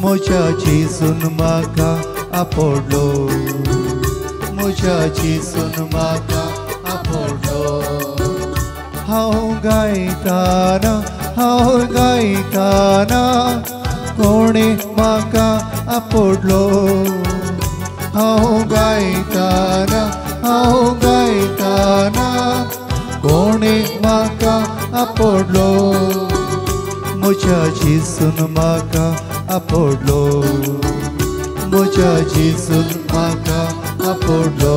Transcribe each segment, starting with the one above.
म्हज्या जेजून म्हाका आपडलो, म्हज्या जेजून म्हाका आपडलो. हांव गायताना कोणे म्हाका आपडलो. हांव गायताना कोणे म्हाका आपडलो. म्हज्या जेजून म्हाका आपडलो, म्हज्या जेजून म्हाका आपडलो.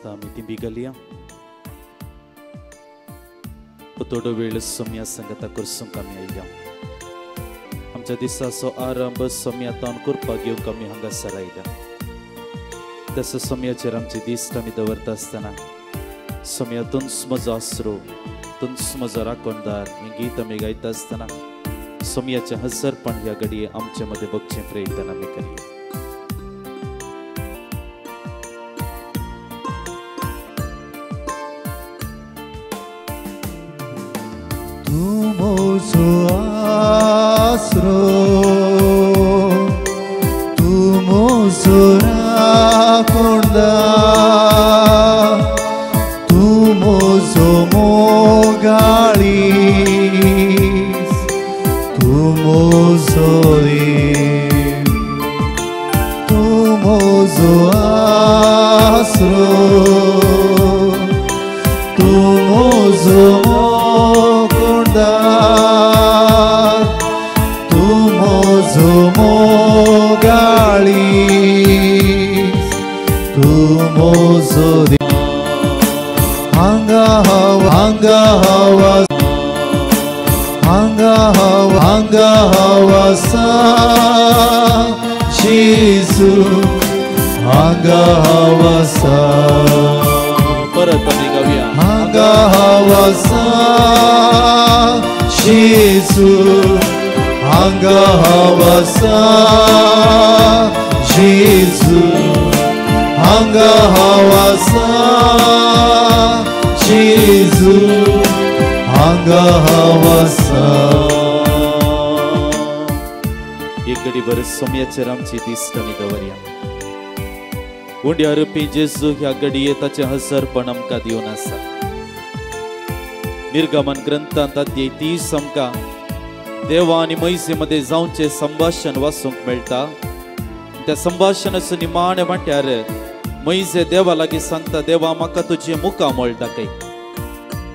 आम्ही ती बिगलिया थोडो वेळ सोम्या संगता करसूंक आमी आयल्या. आमच्या दिसाचो आरंभ सोम्यातान करपाक येवंक आमी हांगासर आयल्या. तसो सोम्याचेर आमचे दिश्ट आमी दवरता आसतना सोम्यातूनच म्हजो आसरो, तुंच म्हजो राखणदार हें गीत आमी गायता आसतना सोम्याचें हजरपण ह्या घडये आमचे मदें बगचें प्रयत्न आमी करया. Mozo asro, tu mozo rakhondar, tu mozo mogalis, tu mozo Dev, tu mozo asro, tu mozo tu mozo mogalis, tu mozo hanga hawa sa Jesus hanga hawa sa परत आमी गावया. hanga hawa sa Jesus hanga hawa sa Jesus hanga hawa sa Jesus hanga hawa sa. एक घडी भर सोम्याचेर आमची दिश्ट आमी दवरया. उंड्या RuPay जेजू ह्या घडये ताचें हजरपण आमकां दिवन आसा. निर्गमन ग्रंथांत अध्याय 30 आमकां देवा आनी मोइसे मध्ये जावचे संभाषण वाचूंक मेळटा. त्या संभाषणाचो निमाण म्हटल्यार मोइसे देवा लागीं सांगता, देवा म्हाका तुजें मुखामळ दाखय,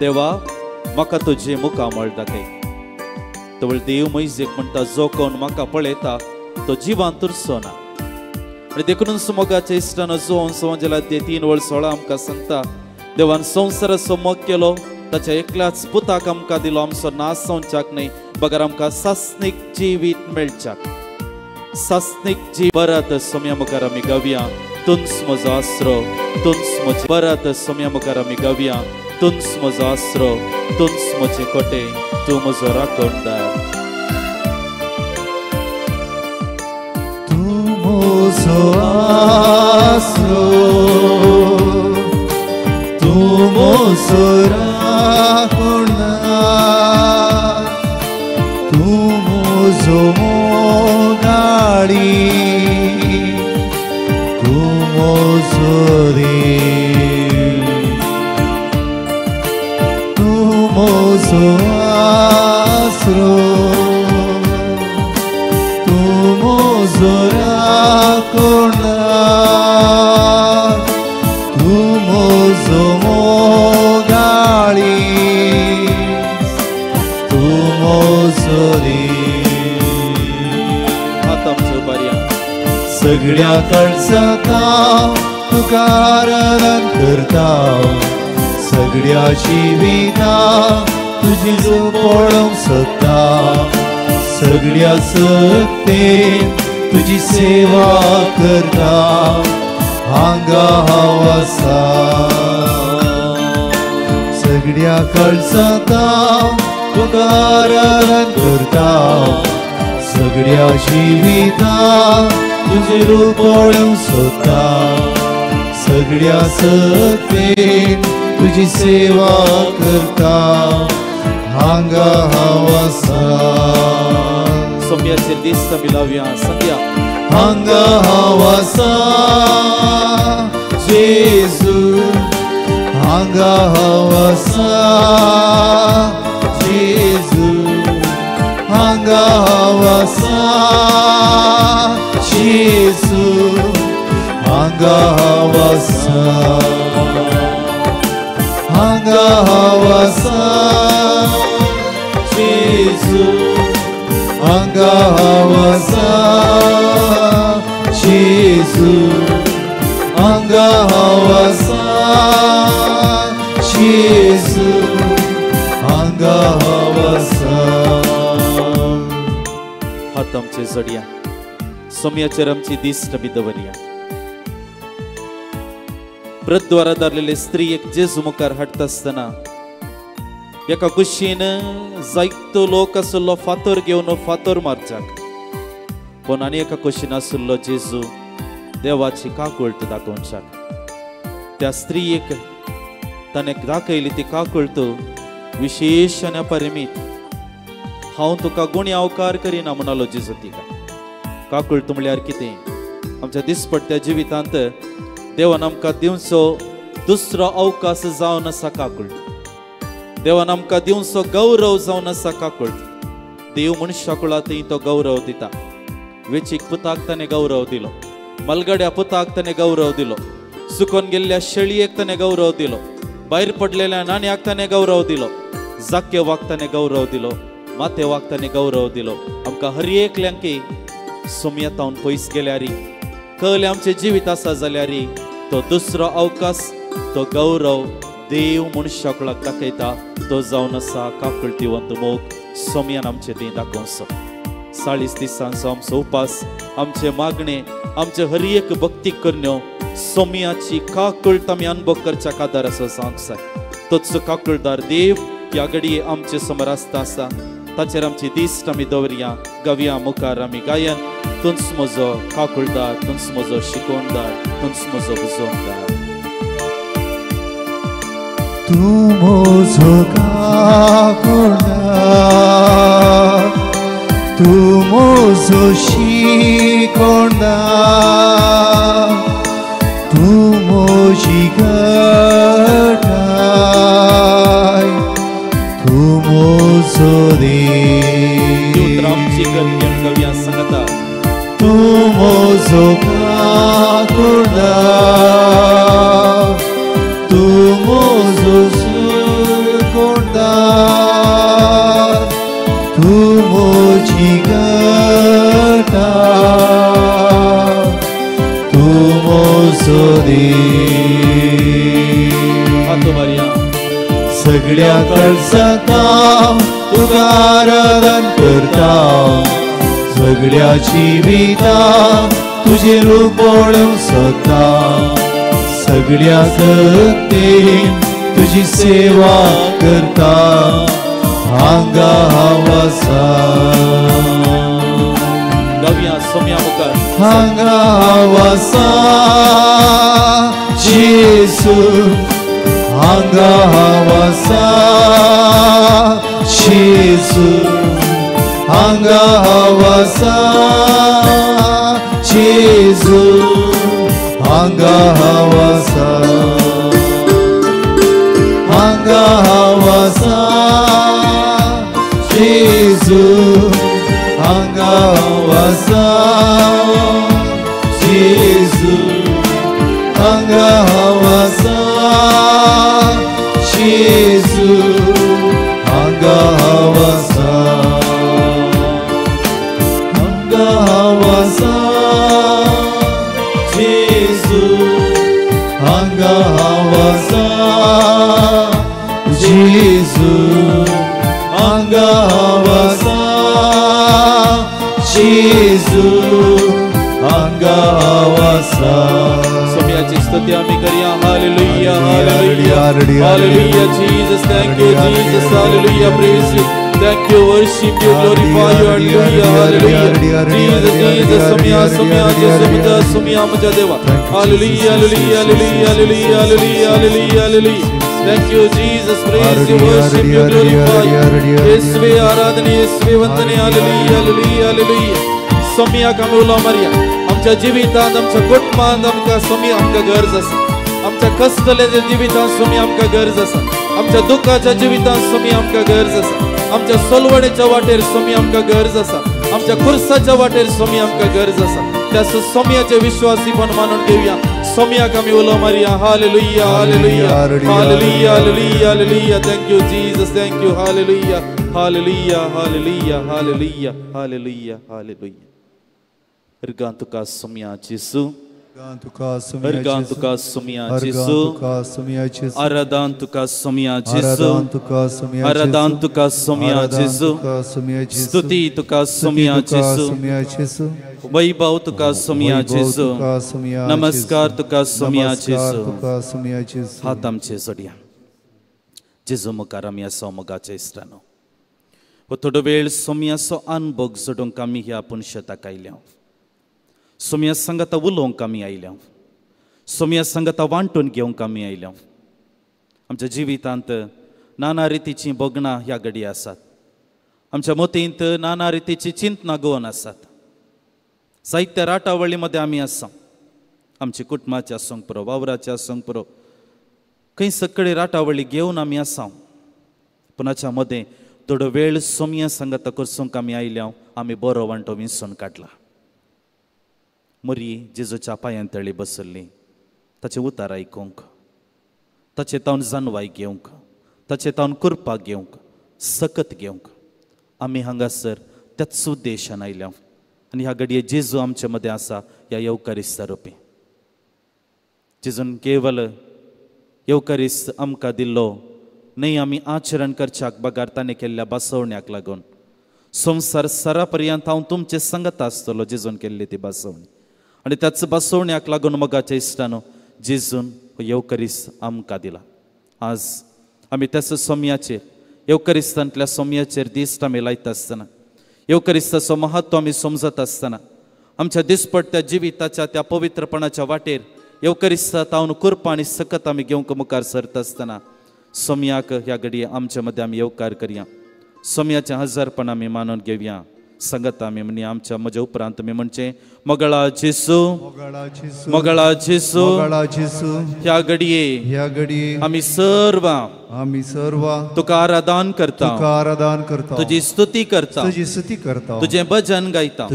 देवा म्हाका तुजें मुखामळ दाखय. तवळ देव मोइसेक म्हणटा, जो कोण म्हाका पळयता तो जिवांत उरचोना. आनी देखून मोगाच्या इश्टान जो संवसारांतल्या 3:16 आमकां सांगता, देवान संवसाराचो मोग केलो, ताच्या एकल्याच पुताक आमकां दिलो आमचो नाश जावच्याक न्हय, बगर आमकां सासनीक जिवीत मेळच्याक. सासनीक जीव परत सोम्या मुखार आमी गावया. तुंच म्हजो आसरो, तुंच म्हजें परत सोम्या मुखार आमी गावया. तुंच म्हजो आसरो, तुंच म्हजें कोटे, तूं म्हजो राखणदार. तूं म्हजो आसरो, तूं म्हजो राखणदार, तूं म्हजो मोगाळी, तूं म्हजो देव, तूं म्हजो आसरो, तूं म्हजो राखणदार, तूं म्हजो मोगाळी, मोजोरी हात आमचे उबारया सगळ्या कळसां तुका आराधन करता सगळ्या जिवितां तुजी पळोवंक सोदता सगळ्या सक्तेन तुजी सेवा करता हांगा हांव आसा सगळ्या कळसां तुका आराधन करता सगळ्या जिवितां तुजे रूप पळोवंक सोदता सगळ्या सक्तेन तुजी सेवा करता हांगा हांव आसा सोम्याचेर दिस्त मिलावया सांगया हांगा हांव आसा जेजू हांगा हांव आसा जेजू हांगा हांव आसा जेजू हांगा हांव आसा हांगा हांव आसा जेजू हांगा हांव आसा जेजू हांगा हांव आसा जेजू हांगा हांव आसा हात आमचे जोडया सोम्याचेर आमची दिश्ट बी दवरया प्रद्वारा दारलेले स्त्री एक जेजू मुखार हाडटा आसतना एका कुशीन जायतो लोक आसलो फातर घेवन फातर मारच्याक पण आनी एका कुशीन आसलो जेजू देवाची काकूळट दाखोवच्याक त्या स्त्रीयेक ताणें दाखयली ती काकूळट विशेष आनी अपरिमीत हांव तुका गुणी अवकार करिना म्हणालो जेजू तिका काकूळट म्हळ्यार कितें आमच्या दिसपट्ट्या जिवितांत देवान आमकां दिवचो दुसरो अवकाश जावन आसा काकूळट देवान आमकां दिवचो गौरव जावन आसा काकूळट देव मनशा कुळांतय तो गौरव दिता वेचीक पुताक ताणें गौरव दिलो मलगड्या पुताक ताणें गौरव दिलो सुकोन गेल्ल्या शेळयेक ताणें गौरव दिलो भायर पडलेल्या नाण्याक ताणें गौरव दिलो जाक्यवाक ताणें गौरव दिलो माथेवाक ताणें गौरव दिलो आमकां हर एकल्यांकी सोम्यतावन पयस गेल्यारी कळले आमचे जिवीत आसा जाल्यार तो दुसरो अवकाश तो गौरव देव मनशा कुळाक दाखयता तो जावन आसा काकूळटीवंत मोग सोम्यान आमचे ती दाखोवचो 40 दिसांचो आमचो उपास आमचे मागणे आमचे हर एक भक्ती करण्यो सोम्याची काकूळट आमी अनुभव करच्या कादार असो सांगक जाय तोच काकूळदार देव ह्या घडये आमचे समोर आसता ताचेर आमची दिश्ट आमी दवरया गव्या मुखार आमी गायन तुंच म्हजो काकूळदार तुंच म्हजो शिकोवणदार तुंच म्हजो बुजोवणदार तूं म्हजो काकूळदार तूं म्हजो शिकोवणदार तूं म्हजी घटाय तूं म्हजो देव आमची गव्या सांगता तूं म्हजो काकूळदार तूं म्हजो शिकोवणदार तूं म्हजी घटाय तूं म्हजो देव सगळ्या कळसां तुका आराधन करता सगळ्या जिवितां तुजें रूप पळोवंक सोदता सगळ्या सक्तेन तुजी सेवा करता हांगा हांव आसा गव्या सोम्या मुखार हांगा हांव आसा जेजू हांगा हांव आसा जेजू हांगा हांव आसा जेजू हांगा हांव आसा हांगा हांव आसा जेजू हांगा हांव आसा जेजू हांगा हांव आसा जेजू हांगा हांव आसा हांगावासा जेजू हांगावासा सोम्याची स्तुती आम्ही करूया hallelujah hallelujah hallelujah Jesus thank you Jesus hallelujah praise you thank you worship you glorify you hallelujah hallelujah Jesus Jesus सोम्या सोम्या जेसुचा सोम्या आमच्या देवा hallelujah hallelujah hallelujah hallelujah hallelujah hallelujah hallelujah thank you Jesus praise you worship you glorify येशुवे आराधना येशुवे वंदने हालेलुया हालेलुया हालेलुया सोम्या कामेला मरिया आमच्या जिवितांत आमच्या कुटुंबांत आमकां सोमी आमकां गरज आसा आमच्या कस्तलेच्या जिवितांत सोमी आमकां गरज आसा आमच्या दुःखाच्या जिवितांत सोमी आमकां गरज आसा आमच्या सोलवणेच्या वाटेर सोमी आमकां गरज आसा आमच्या खुर्साच्या वाटेर सोमी आमकां गरज आसा त्या सोम्याचे विश्वासीपण मानून घेवया सोम्याक आमी उलो मारया hallelujah hallelujah hallelujah hallelujah hallelujah thank you Jesus thank you hallelujah hallelujah hallelujah hallelujah hallelujah hallelujah Ergan tuka somia Jesu. Ergan tuka somia Jesu. Aradan tuka somia Jesu. Aradan tuka somia Jesu. Stuti tuka somia Jesu. Vaibhav tuka somia Jesu. Namaskar tuka somia Jesu. हात आमचे जोडया जेजू मुखार आमी आसा मोगाच्या इश्टानो हो थोडो वेळ सोम्याचो अनुभव जोडूंक आमी ह्या पुणशताक आयल्या सोम्या संगत उलोवंक आमी आयल्या सोम्या संगत वांटून घेवंक आमी आयल्या आमच्या जिवितांत नाना रितीची बोगणां ह्या घडी आसात आमच्या मतींत नाना रितीची चिंतना गोवन आसात साहित्य राटावळी मध्ये आमी आसा आमची कुटुंबाचे आसूंक पुरो वावराचे आसूंक पुरो खंय सकळी राटावळी घेवन आमी आसा पुनाच्या मदें थोडो वेळ सोम्या संगत करसूंक आमी आयल्या आमी बरो वांटो विंसून काडला मरी जेजूच्या पांयांतळी बसल्ली ताचे उतार आयकूंक ताचे तावन जानवाय घेवंक ताचे तावन कुरपाक घेवंक सकत घेवंक आमी हांगासर त्याच उद्देशान आयल्या आनी ह्या घडये जेजू आमचे मदें आसा ह्या येवकारिस्ता रुपी जेजून केवल येवकारिस्त आमकां दिल्लो न्ही आमी आचरण करच्याक बगार ताणें केल्ल्या बसवण्याक लागून संवसार सरा पर्यंत हांव तुमचे संगत आसतलो जेजून केल्ली ती बसवणी आनी त्याच बसवण्याक लागून मोगाच्या इश्टानो जेजून येवकारिस्त आमकां दिला आज आमी त्याच सोम्याचेर येवकारिस्तांतल्या सोम्याचेर दिश्ट आमी लायता आसतना येवकारिस्ताचो महत्व आमी समजत आसतना आमच्या दिसपट्ट्या जिविताच्या त्या पवित्रपणाच्या वाटेर येवकारिस्तांत हांव कुरपा आनी सकत आमी घेवंक मुखार सरता आसतना सोम्याक ह्या घडये आमचे मदें आमी येवकार करया सोम्याचें हजारपण आमी मानून घेवया संगत आमी म्हणी आमच्या म्हज्या उपरांत आमी म्हणचे मोगळा जेसू मोगळा जेसू ह्या घडये आमी सर्व तुका आराधन करता तुजी स्तुती करता तुझे भजन गायता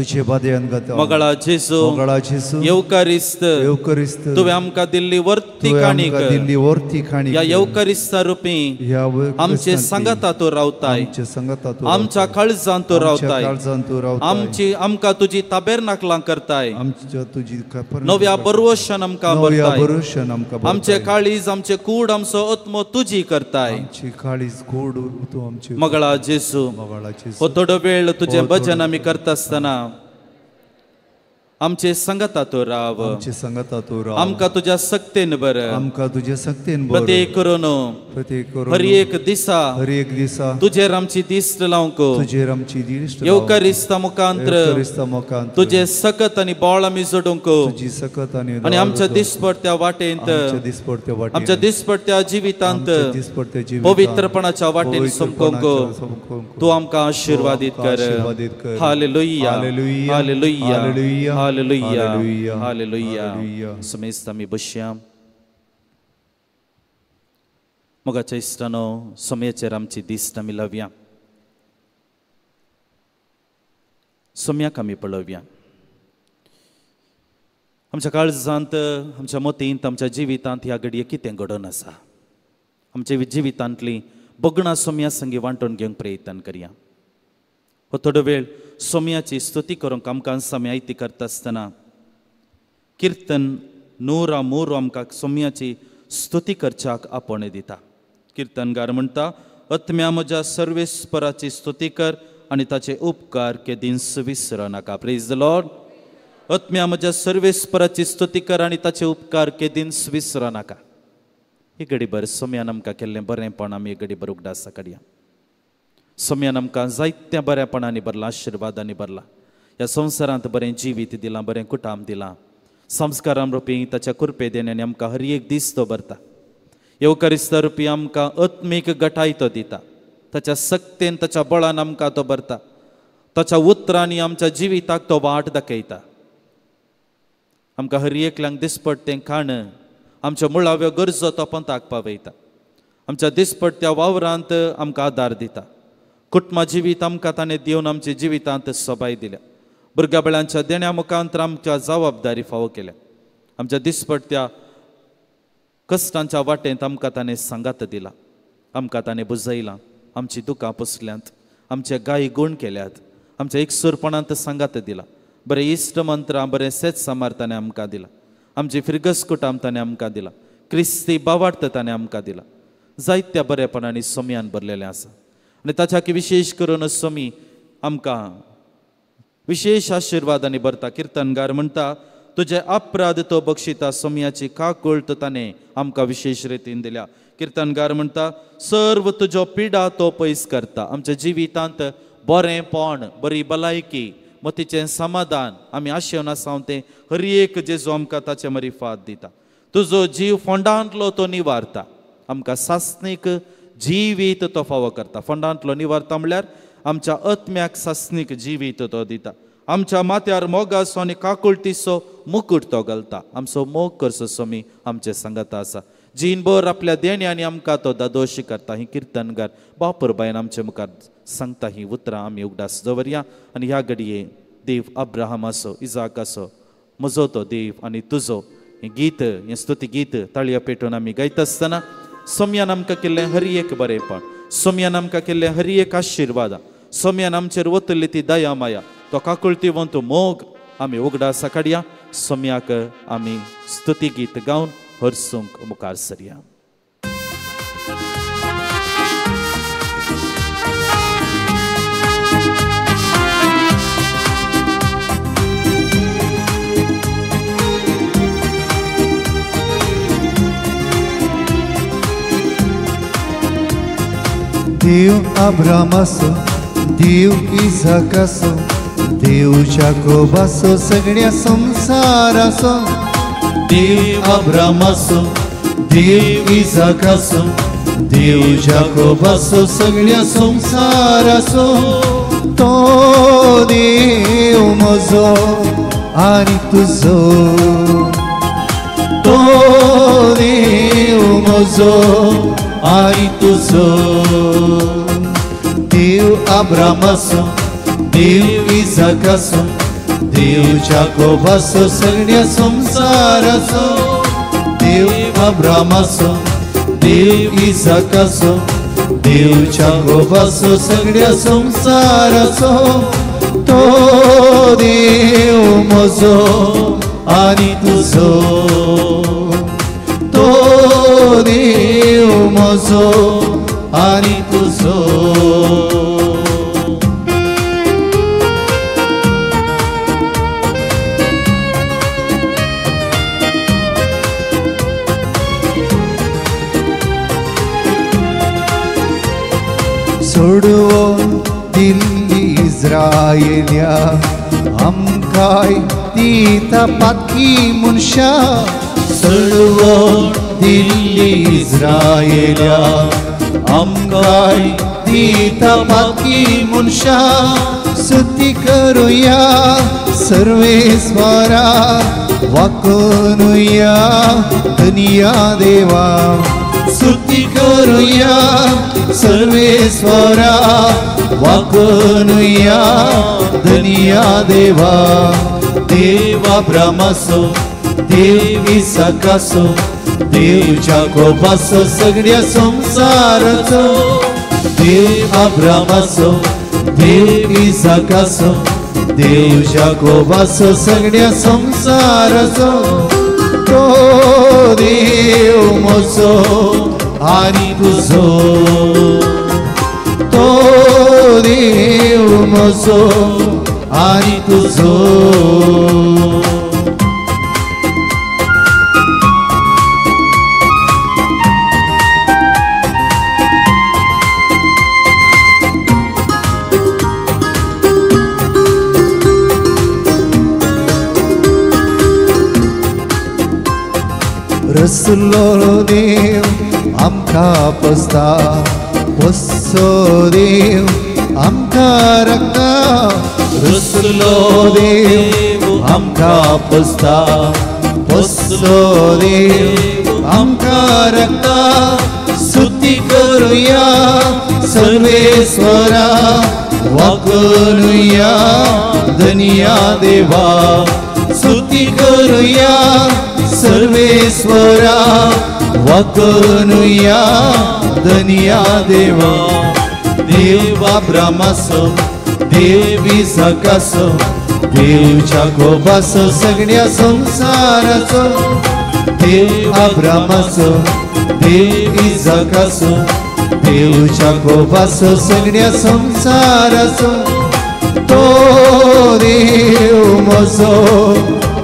मोगळा जेसू येवकारिस्त तुवें आमकां दिल्ली वर्ती काणीक ह्या येवकारिस्ता रुपी आमचे संगता तूं रावताय आमच्या काळजांत तूं रावताय आमकां तुजी ताबेरनाकलां करताय नव्या बरोवशान आमकां भरताय आमचे काळीज आमचे कूड आमचो आत्मो तुजी करताय मोगळा जेसू हो थोडो वेळ तुझे भजन आमी करता आसतना आमचे संगता तूं राव आमकां तुज्या सक्तेन बर प्रत्येक करून हर एक दिसा तुजेर आमची दिश्ट लावंक येवकारिस्ता मुखांतर तुजे सकत आनी बोळ आमी जोडूंक आनी आमच्या दिसपट्ट्या वाटेंत आमच्या दिसपट्ट्या जिवितांत पवित्रपणाच्या वाटेन सोंपोवंक तूं आमकां आशिर्वादीत कर हालेलुया हालेलुया हालेलुया हालेलुया समेस्त आमी बसया मोगाच्या इश्टानो सोम्याचेर आमची दिश्ट आमी लावया सोम्याक आमी पळोवया आमच्या काळजांत आमच्या मतींत आमच्या जिवितांत ह्या घडये कितें घडोवन आसा आमच्या जिवितांतली बोगणां सोम्या संगी वांटून घेवंक प्रयत्न करया हो थोडो वेळ सोम्याची स्तुती करूंक आमकां आमी आयती करता आसतना किर्तन 103 आमकां सोम्याची स्तुती करच्याक आपण दिता किर्तनगार म्हणटा आत्म्या म्हज्या सर्वेस्पराची स्तुती कर आनी ताचे उपकार केदींच विसर नाका. Praise the Lord. आत्म्या म्हज्या सर्वेस्पराची स्तुती कर आनी ताचे उपकार केदींच विसर नाका. ही घडीभर सोम्यान आमकां केल्लें बरेंपण आमी घडीभर उगडास काडया. सोम्यान आमकां जायत्या बऱ्यापणांनी भरला, आशिर्वादांनी भरला. ह्या संवसारांत बरें जिवीत दिलां, बरें कुटाम दिलां. संस्कारां रुपी ताच्या कृपे देण्यानी आमकां हर एक दीस तो भरता. येवकारिस्ता रुपी आमकां आत्मीक गटाय तो दिता. ताच्या सक्तेन ताच्या बळान आमकां तो भरता. ताच्या उतरांनी आमच्या जिविताक तो वाट दाखयता. आमकां हर एकल्यांक दिसपट्टें खाण, आमच्या मुळाव्यो गरजो तो पंथाक पावयता. आमच्या दिसपट्ट्या वावरांत आमकां आदार दिता. कुटुंबा जिवीत आमकां ताणें दिवन आमच्या जिवितांत सोबाय दिल्या. भुरग्याबळांच्या देण्या मुखांतर आमच्या जबाबदारी फावो केल्या. आमच्या दिसपट्ट्या कश्टांच्या वाटेंत आमकां ताणें सांगात दिला. आमकां ताणें बुजयलां. आमची दुकां पुसल्यांत, आमचे गायी गूण केल्यात, आमच्या एकसूरपणांत सांगात दिला. बरें इश्ट मंत्रां, बरें सेत सामार ताणें आमकां दिला. आमची फिरगस कुटाम ताणें आमकां दिला. क्रिस्ती बावार्थ ताणें आमकां दिला. जायत्या बरेपणांनी सोम्यान भरलेलें आसा. आनी ताच्याक विशेश करून सोमी आमकां विशेष आशिर्वादांनी भरता. किर्तनगार म्हणटा, तुजे अपराध तो बक्षिता, सोम्याची काकूळट ताणें आमकां विशेष रितीन दिल्या. किर्तनगार म्हणटा, सर्व तुजो पिडा तो पयस करता. आमच्या जिवितांत बरेंपण, बरी भलायकी, मतीचें समाधान आमी आशेवन आसाव तें हर एक जेजू आमकां ताचे मरिफात दिता. तुजो जीव फोंडांतलो तो निवारता. आमकां सासणीक जिवीत तो फावो करता. फोंडांतलो निवारता म्हळ्यार आमच्या आत्म्याक सासणीक जिवीत तो दिता. आमच्या माथ्यार मोगासो आनी काकुळटीचो मुकुट तो घालता. आमचो मोग करचो सोमी आमचे सांगाता आसा. जीनभर आपल्या देण्यांनी आमकां तो दादोश करता. ही किर्तनगार बापूरबायन आमचे मुखार सांगता. ही उतरां आमी उगडास दवरया. आनी ह्या घडये देव अब्राहमाचो, इजाकाचो, म्हजो तो देव आनी तुजो, हें गीत, हें स्तुती गीत ताळयो पेटोवन आमी गायता आसतना सोम्यान आमकां केल्लें हर एक बरेंपण, सोम्यान आमकां केल्लें हर एक आशिर्वाद, सोम्यान आमचेर वतली ती दया माया, तो काकुळटीवंत मोग आमी उगडास काडया. सोम्याक आमी स्तुती गीत गावन हरसूंक मुखार सरया. देव अब्रामाचो, देव इसाकाचो, देव जाकोबाचो, सगळ्या संसाराचो. देव अब्रामाचो, देव इसाकाचो, देव जाकोबाचो, सगळ्या संसाराचो. तो देव म्हजो आनी तुजो, तो देव म्हजो आनी तुजो. देव अब्रामाचो, देव इसाकाचो, देव जाकोबाचो, सगळ्या संसाराचो. देव अब्रामाचो, देव इसाकाचो, देव जाकोबाचो, सगळ्या संसाराचो. तो देव म्हजो आनी तुजो, तो देव म्हजो आनी तुजो. सोडवोन दिल्ली इस्रायेल्या, आमकांय दिता पातकी मनशां. सोडवोन दिल्ली इस्रायेल्या, आमकांय दिता पातकी मनशां. स्तुती करुया सर्वेस्वरा, वाकूनुया धनिया देवा. स्तुती करुया सर्वेस्वरा, वाकूनुया धनिया देवा. देव अब्रामाचो, देव इसाकाचो, देव जाकोबाचो, सगळ्या संसाराचो. देव अब्रामाचो, देव इसाकाचो, देव जाकोबाचो, सगळ्या संसाराचो. तो देव म्हजो आनी तुजो, तो देव म्हजो आनी तुजो रसलो देव आमकां पोसता पोसो देव आमकां राखता रसलो देव आमकां पोसता पोसो देव आमकां राखता स्तुती करुया सर्वेश्वरा वाकरुया धन्या देवा स्तुती करुया सर्वेश्वरा वाकनुया धन्या देवा देव अब्रामाचो देव इसाकाचो देव जाकोबाचो सगळ्या संसाराचो देव अब्रामाचो देव इसाकाचो देव जाकोबाचो सगळ्या संसाराचो तो देव म्हजो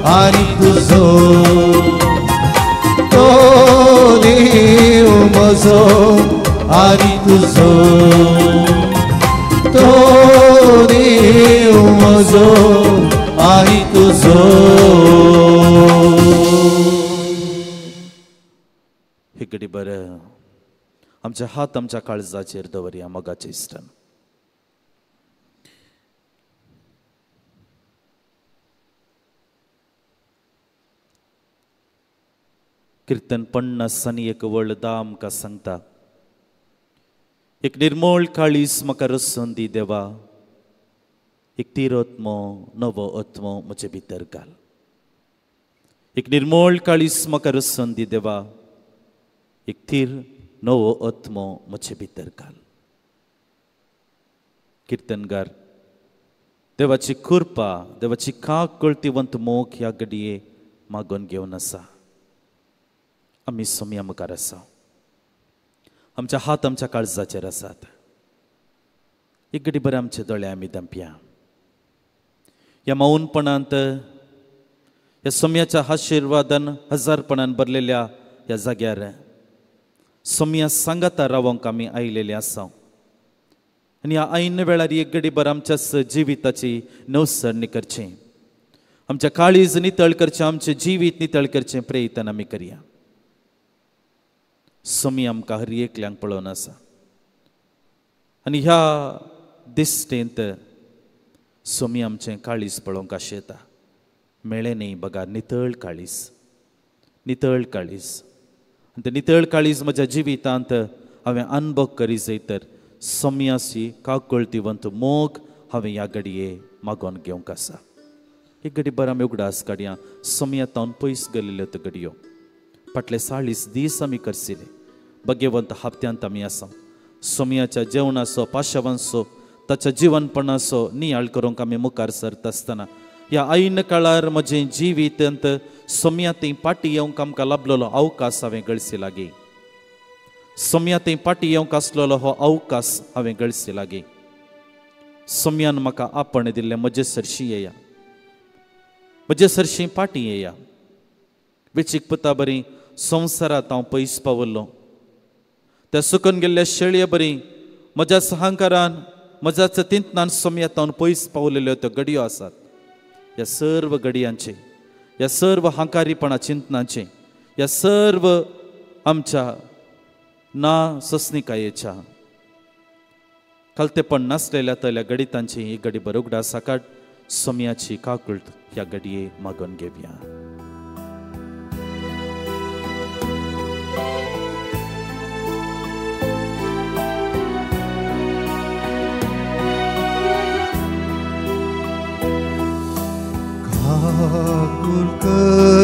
आनी तुजो तो देव म्हजो आनी तुजो तो देव म्हजो आनी तुजो एक घडी बरं आमचे हात आमच्या काळजाचेर दवरया मोगाच्या इश्टान कीर्तन 50 आनी एक वळदा आमकां सांगता एक निर्मळ काळीस म्हाका रसून दी देवा एक तीर आत्मो नवो आत्मो म्हजे भितर घाल एक निर्मळ काळीस म्हाका रसून दी देवा एक तीर नवो आत्मो म्हजे भितर घाल कीर्तनगार देवाची कृपा देवाची काक कळतिवंत मोग ह्या घडये मागून घेवन आसा आमी सोम्या मुखार आसा आमच्या हात आमच्या काळजाचेर आसात एक घडी बरें आमचे दोळे आमी धांपया ह्या मौनपणांत ह्या सोम्याच्या आशिर्वादान हजारपणान भरलेल्या ह्या जाग्यार सोम्या सांगाता रावंक आमी आयलेले आसा आनी ह्या ऐन वेळार एक घडी बरें आमच्या जिविताची नवसरणी करचें आमच्या काळीज नितळ करचें आमचें जिवीत नितळ करचें प्रयत्न आमी करया सोमी आमकां हर एकल्यांक पळोवन आसा आनी ह्या दिसतेंत सोमी आमचें काळीज पळोवंक आशेता मेळ्ळें न्ही बघा नितळ काळीज आनी तें नितळ काळीज म्हज्या जिवितांत हांवें अनुभव करी जैतर सोम्याची काकळतिवंत मोग हांवें ह्या घडये मागोन घेवंक आसा एक घडी बरें आमी उगडास काडया सोम्यातावन पयस गेल्ल्यो त्यो घडयो फाटले 40 दीस आमी करसिले भाग्यवंत हप्त्यांत आमी आसा सोम्याच्या जेवणाचो पाशवांचो ताच्या जिवनपणाचो नियाळ करूंक आमी मुखार सरत आसतना ह्या ऐन काळार म्हजें जिवितांत सोम्या थंय पाटी येवंक आमकां लाभलेलो अवकाश हांवें गळसी लागी सोम्या थंय पाटी येवंक आसलेलो हो अवकाश हांवें गळसी लागी सोम्यान म्हाका आपण दिल्लें म्हजे सरशी येया म्हजे सरशी पाटी येया वेचीक पता बरी संवसारांत हांव पयस पावल्लो त्या सुकून गेल्ल्या शेळये बरी म्हज्या सहकारान म्हज्याच चिंतनान सोम्यात हांव पयस पावलेल्यो त्यो घडयो आसात ह्या सर्व घडयांचे ह्या सर्व हांकारीपणा चिंतनाचे ह्या सर्व आमच्या ना सस्निकायेच्या कलतेपण नासलेल्या तल्या गणितांची ही घडी बरोगडा साकाट सोम्याची काकुळट ह्या घडये मागून घेवया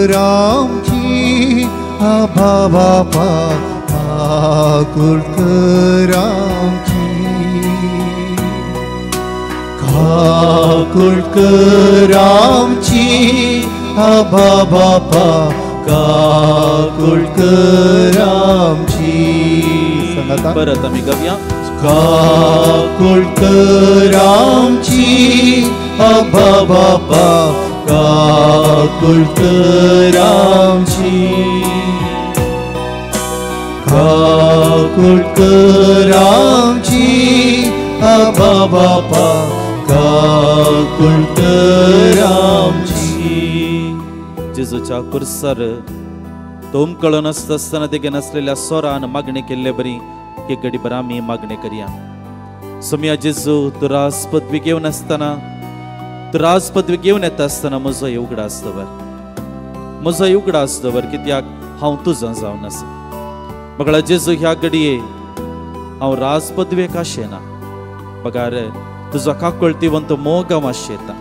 कुलकरामची आभा बापा कुलकरामची कुलकरामची आभा बापा कुलकरामची परत आम्ही गाऊया काकुळकर आमची आबा बापा काकुळकर आमची काकुळकर आमची आबा बापा काकुळकर आमची जेजूच्या कुर्सार तो उमकळून असताना तेगे नसलेल्या स्वरान मागणी केल्ले बरी की गडीभर आम्ही मागणी करूया. सोम्या जेजू तू राज पदवी घेऊन असताना तू राज पदवी घेऊन येत असताना म्हजो उगडा आसतवर म्हजो उगडा आसतवर कित्याक हांव तुजो जावन आसा. बगळा जेजू ह्या घडये हांव राज पदवेक आशेना बगार तुजो काकुळतीवंत मोग हांव आशेता.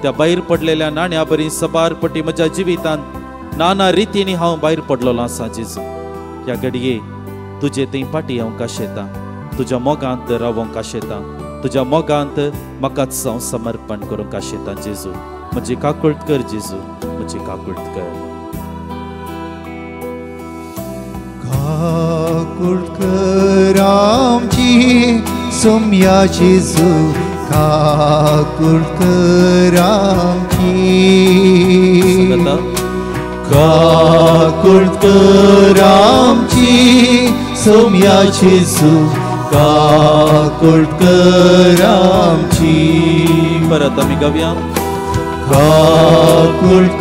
त्या भायर पडलेल्या नाण्या बरी सबारपटी म्हज्या जिवितांत नाना रितींनी हांव भायर पडलेलो आसा. जेजू ह्या घडये तुजे थंय पाटी हांव काशेता, तुज्या मोगांत रावोंक काशेता, तुज्या मोगांत म्हाकाच हांव समर्पण करूंक काशेता. जेजू म्हजी काकुळट कर, जेजू म्हजी काकुळट कर. काकुळकर आमची सोम्या जेजू काकुळकर आमची काकुळकर आमची सोम्या जेजू काकुळकर आमची. परत आमी गावया. काकुळकर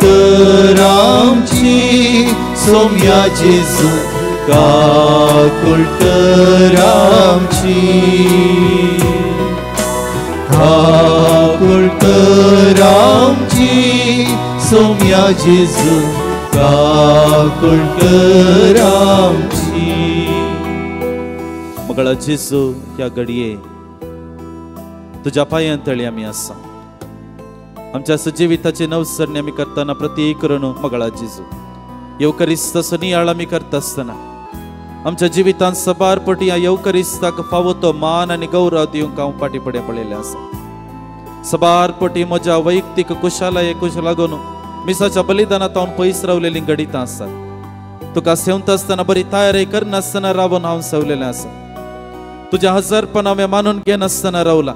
आमची सोम्या जेजू काकुळकर आमची काकुळकर आमची सोम्या जेजू काकुळकर आमची. मगळा जेजू ह्या घडये तुझ्या पायांतळी आमी आसा. आमच्या जिविताची नवसरणी आमी करतना प्रती करून मगळा जेजू येवकरिस्ताचो नियाळ आमी करता आसतना आमच्या जिवितांत सबारपटी ह्या येवकरिस्ताक फावो तो मान आनी गौरव दिवंक हांव फाटी फुडें पळयलें आसा. सबारपटी म्हज्या वैयक्तीक कुशालायेक लागून मिसाच्या बलिदानांत हांव पयस रावलेलीं घडितां आसात. तुका सेवता आसतना बरी तयारी करनासतना रावन हांव सवलेलें आसा. तुज्या हजारपण हांवें मानून घेनासतना रावला.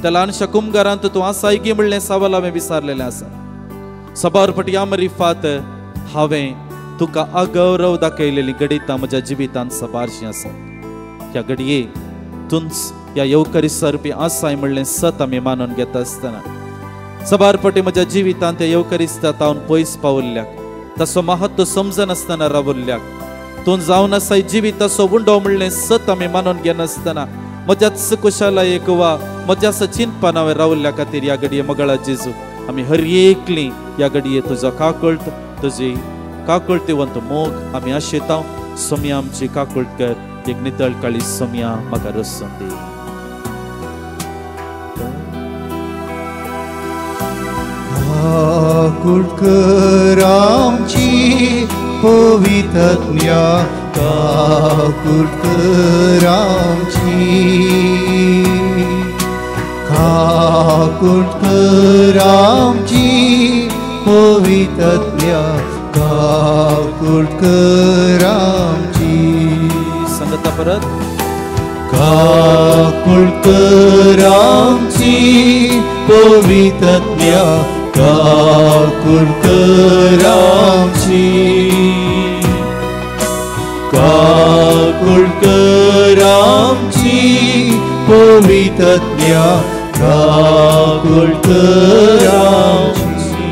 त्या ल्हानशा कुमगारांत तूं आसाय गी म्हणलें सावल हांवें विसारलेलें आसा. सबारपटी आमरिफात हांवें तुका अगौरव दाखयलेली घडितां म्हज्या जिवितांत सबारशीं आसा. ह्या घडये तूंच ह्या येवकरिस्तारपी आसाय म्हणलें सत आमी मानून घेता आसतना सबारपटी म्हज्या जिवितांत त्या येवकरिस्तांत हांव पयस पावल्ल्याक तसो महत्व समजनासतना रावल्ल्याक तूं जावन आसाय जिविताचो उंडो म्हणलें सत आमी मानून घेनासतना म्हज्याच कुशालायेक वा म्हज्याच चिंतपान हांवें रावल्ल्या खातीर ह्या घडये मगळा जेजू आमी हर एकलीं ह्या घडये तुजो काकुळट तुजी काकुळतीवंत मोग आमी आशेता. सोम्या आमची काकुळट कर. एक नितळ काळी सोम्या म्हाका रसून दी. काकुळकर आमची पवित्रज्ञा काकुळकर आमची काकुळकर आमची पवित्रज्ञा काकुळकर आमची. सांगता परत. काकुळकर आमची पवित्रज्ञा काकुळकर आमची काकुळकर आमची पवित्रज्ञा काकुळकर आमची.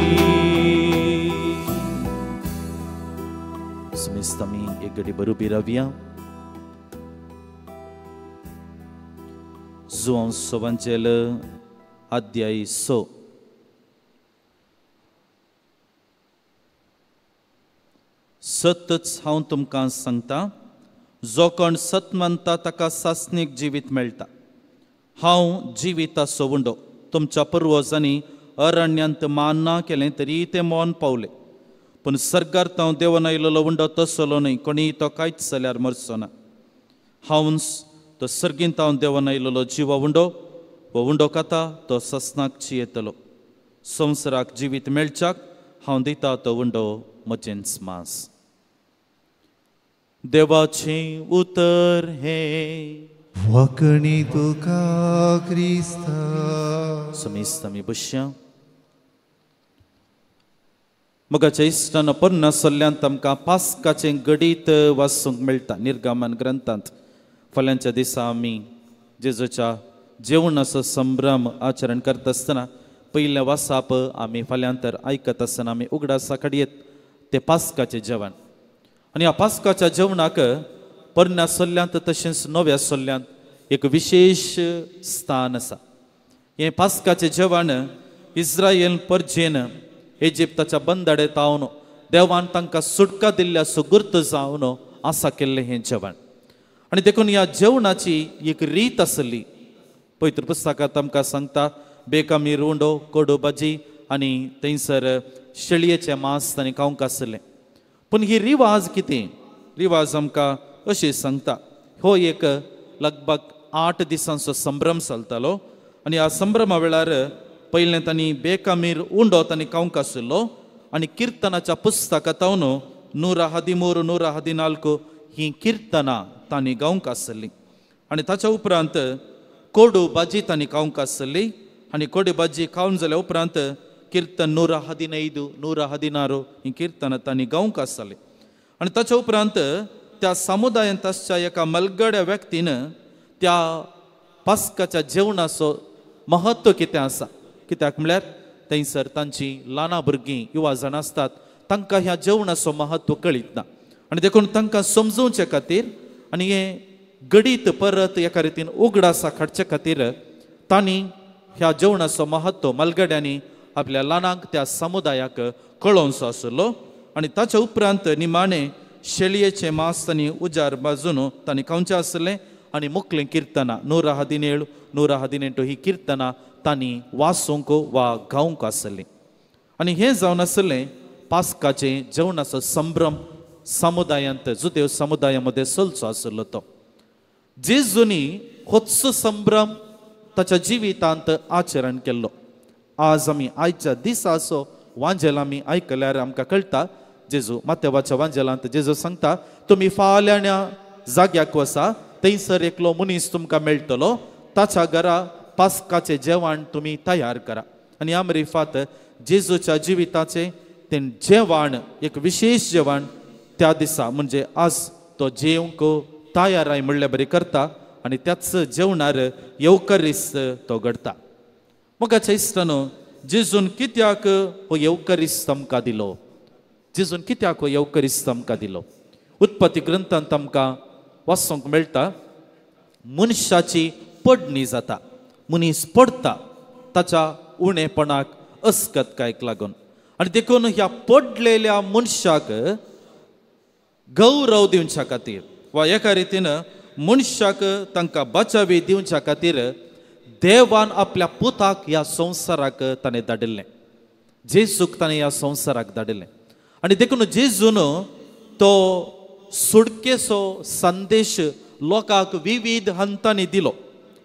सुमिस्त आमी एक घडी बरोबी रावया. जुआंव सोवांचेल अध्याय 6. सतच हांव तुमकां सांगता जो कोण सत मानता ताका सासणीक जिवीत मेळटा. हांव जिविताचो उंडो. तुमच्या पुर्वजांनी अरण्यांत मान्ना केलें तरी ते मौन पावले. पूण सर्गार्थ हांव देवन आयिल्लो उंडो तसलो न्हय. कोणी तो कांयच जाल्यार मरचो ना. हांवच तो सर्गींत हांव देवन आयिल्लो जिवा उंडो. वो उंडो खाता तो ससनाक येतलो. संवसाराक जिवीत मेळच्याक हांव दिता तो उंडो म्हजेंच मांस. देवाचें उतर हे वखणी तुका क्रिस्ता समीस्तमी बुश्या मगाच्या इश्टान पन्ना सल्ल्यान आमकां पास्काचें गडीत वाचूंक मेळटा निर्गमन ग्रंथांत फाल्यांच्या दिसा आमी जेजूच्या जेवणाचो संभ्रम आचरण करता आसतना पयलें वासाप आमी फाल्यां तर आयकत आसतना आमी उगडासा काडयेत तें पास्काचें जेवण आनी ह्या पास्काच्या जेवणाक पोरण्या सल्ल्यांत तशेंच नव्या सल्ल्यांत एक विशेष स्थान आसा. हें पास्काचें जेवण इस्रायल परजेन इजिप्ताच्या बंदाडे तावन देवान तांकां सुटका दिल्ल्या सुगुर्त जावन आसा केल्लें हें जेवण आनी देखून ह्या जेवणाची एक रीत आसली. पवित्र पुस्तकांत आमकां सांगता बेकामीर उंडो कोडू भाजी आनी थंयसर शेळयेचें मांस तांणी खावंक आसलें. पूण ही रिवाज कितें रिवाज आमकां अशी सांगता हो एक लगभग 8 दिसांचो संभ्रम चलतालो आनी ह्या संभ्रमा वेळार पयलें तांणी बेकामीर उंडो तांणी खावंक आशिल्लो आनी किर्तनाच्या पुस्तकांतावन 113, 114 ही किर्तनां तांणी गावंक आसली आनी ताच्या उपरांत कोडू भाजी तांणी खावंक आसली आनी कोडी भाजी खावन जाल्या उपरांत किर्तन 115, 116 ही किर्तनां तांणी गावंक आसली आनी ताच्या उपरांत त्या समुदायांत आसच्या एका मलगड्या व्यक्तीन त्या पास्काच्या जेवणाचो महत्व कितें आसा कित्याक म्हळ्यार थंयसर तांची ल्हान भुरगीं युवा जाणां आसतात तांकां ह्या जेवणाचो महत्व कळीत ना आनी देखून तांकां समजोवचे खातीर आनी हें गडीत परत एका रितीन उगडासा काडचे खातीर तांणी ह्या जेवणाचो महत्व मलगड्यांनी आपल्या ल्हानांक त्या समुदायाक कळोवचो आसलो आनी ताच्या उपरांत निमाणें शेळयेचें मांस तांणी उजार बाजून तांणी खावचें आसलें आनी मुखलें किर्तनां 117, 118 ही किर्तनां तांणी वाचूंक वा गावंक आसलीं आनी हें जावन आसलें पास्काचें जेवणाचो संभ्रम समुदायांत जुदेव समुदाया मदें चलचो आसलो तो. जेजूनी होच संभ्रम ताच्या जिवितांत आचरण केल्लो. आज आमी आयच्या दिसाचो वांजेल आमी आयकल्यार आमकां कळटा जेजू मातेवाच्या वांजेलांत जेजू सांगता तुमी फाल्याण्या जाग्याक वचा थंयसर एकलो मनीस तुमकां मेळटलो ताच्या घरा पास्काचें जेवण तुमी तयार करा आनी ह्या रिफात जेजूच्या जिविताचें तें जेवण एक विशेष जेवण त्या दिसा म्हणजे आज तो जेवंक तयाराय म्हणले बरें करता आनी त्याच जेवणार येवकरिस्त तो घडता. मोगाच्या इश्टानो जेजून कित्याक हो येवकरिस्त आमकां दिलो जेजून कित्याक हो येवकरिस्त आमकां दिलो. उत्पत्ती ग्रंथांत आमकां वाचूंक मेळटा मनशाची पडणी जाता मनीस पडता ताच्या उणेपणाक अस्कतकायक लागून आनी देखून ह्या पडलेल्या मनशाक गौरव दिवच्या खातीर वा एका रितीन मनशाक तांकां बचावी दिवच्या खातीर देवान आपल्या पुताक ह्या संवसाराक ताणें धाडिल्लें. जेजूक ताणें ह्या संवसाराक धाडिल्लें आनी देखून जेजून तो सुडकेचो संदेश लोकांक विविध हंतांनी दिलो.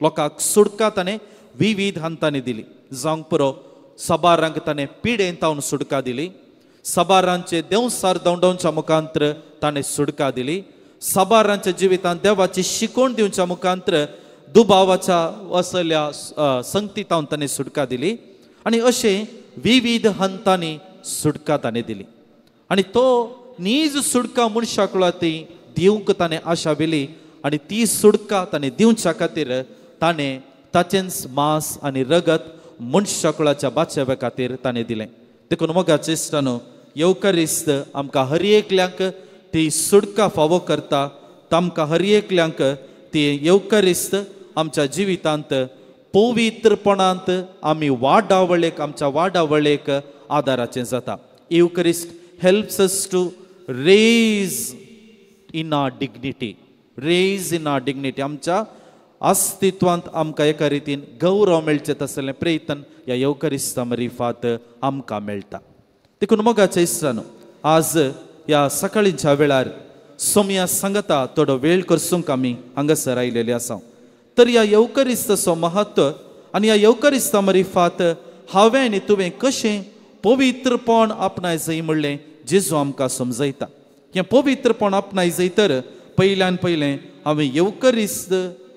लोकांक सुडका ताणें विविध हंतांनी दिली. जावंक पुरो सबारांक ताणें पिडेंतावन सुडका दिली. सबारांचे देवसार दवंडोवच्या मुखांतर ताणें सुडका दिली. सबारांच्या जिवितांत देवाची शिकवण दिवच्या मुखांतर दुबावाच्या असल्या संगतीतावन ताणें सुडका दिली आनी अशें विविध हंतांनी सुडका ताणें दिली आनी तो नीज सुडका मनशाक ती दिवंक ताणें आशा वेली आनी ती सुडका ताणें दिवच्या खातीर ताणें ताचेंच मांस आनी रगत मनशाकुळाच्या बाचेव्या खातीर ताणें दिलें. देखून मोगाच्या इश्टानो येवकरिस्त आमकां हर एकल्यांक ती सुडका फावो करता. तामकां हर एकल्यांक ती येवकरिस्त आमच्या जिवितांत पवित्रपणांत आमी वाडावळेक आमच्या वाडावळेक आदाराचें जाता. येवकरिस्ट helps us to raise in our dignity आमच्या अस्तित्वांत आमकां एका रितीन गौरव मेळचें तसलें प्रयत्न ह्या येवकरिस्ता रिफात आमकां मेळटा. देखून मोगाच्या इश्टानो आज ह्या सकाळींच्या वेळार सोमया सांगता थोडो वेळ करसूंक आमी हांगासर आयलेले आसा. तर ह्या येवकरिस्ताचो महत्व आनी ह्या येवकरिस्ता रिफात हांवें आनी तुवें कशें पवित्रपण आपणाय जाय म्हणलें जेजू आमकां समजयता. हें पवित्रपण आपणाय जाय तर पयल्यान पयलें हांवें येवकरिस्त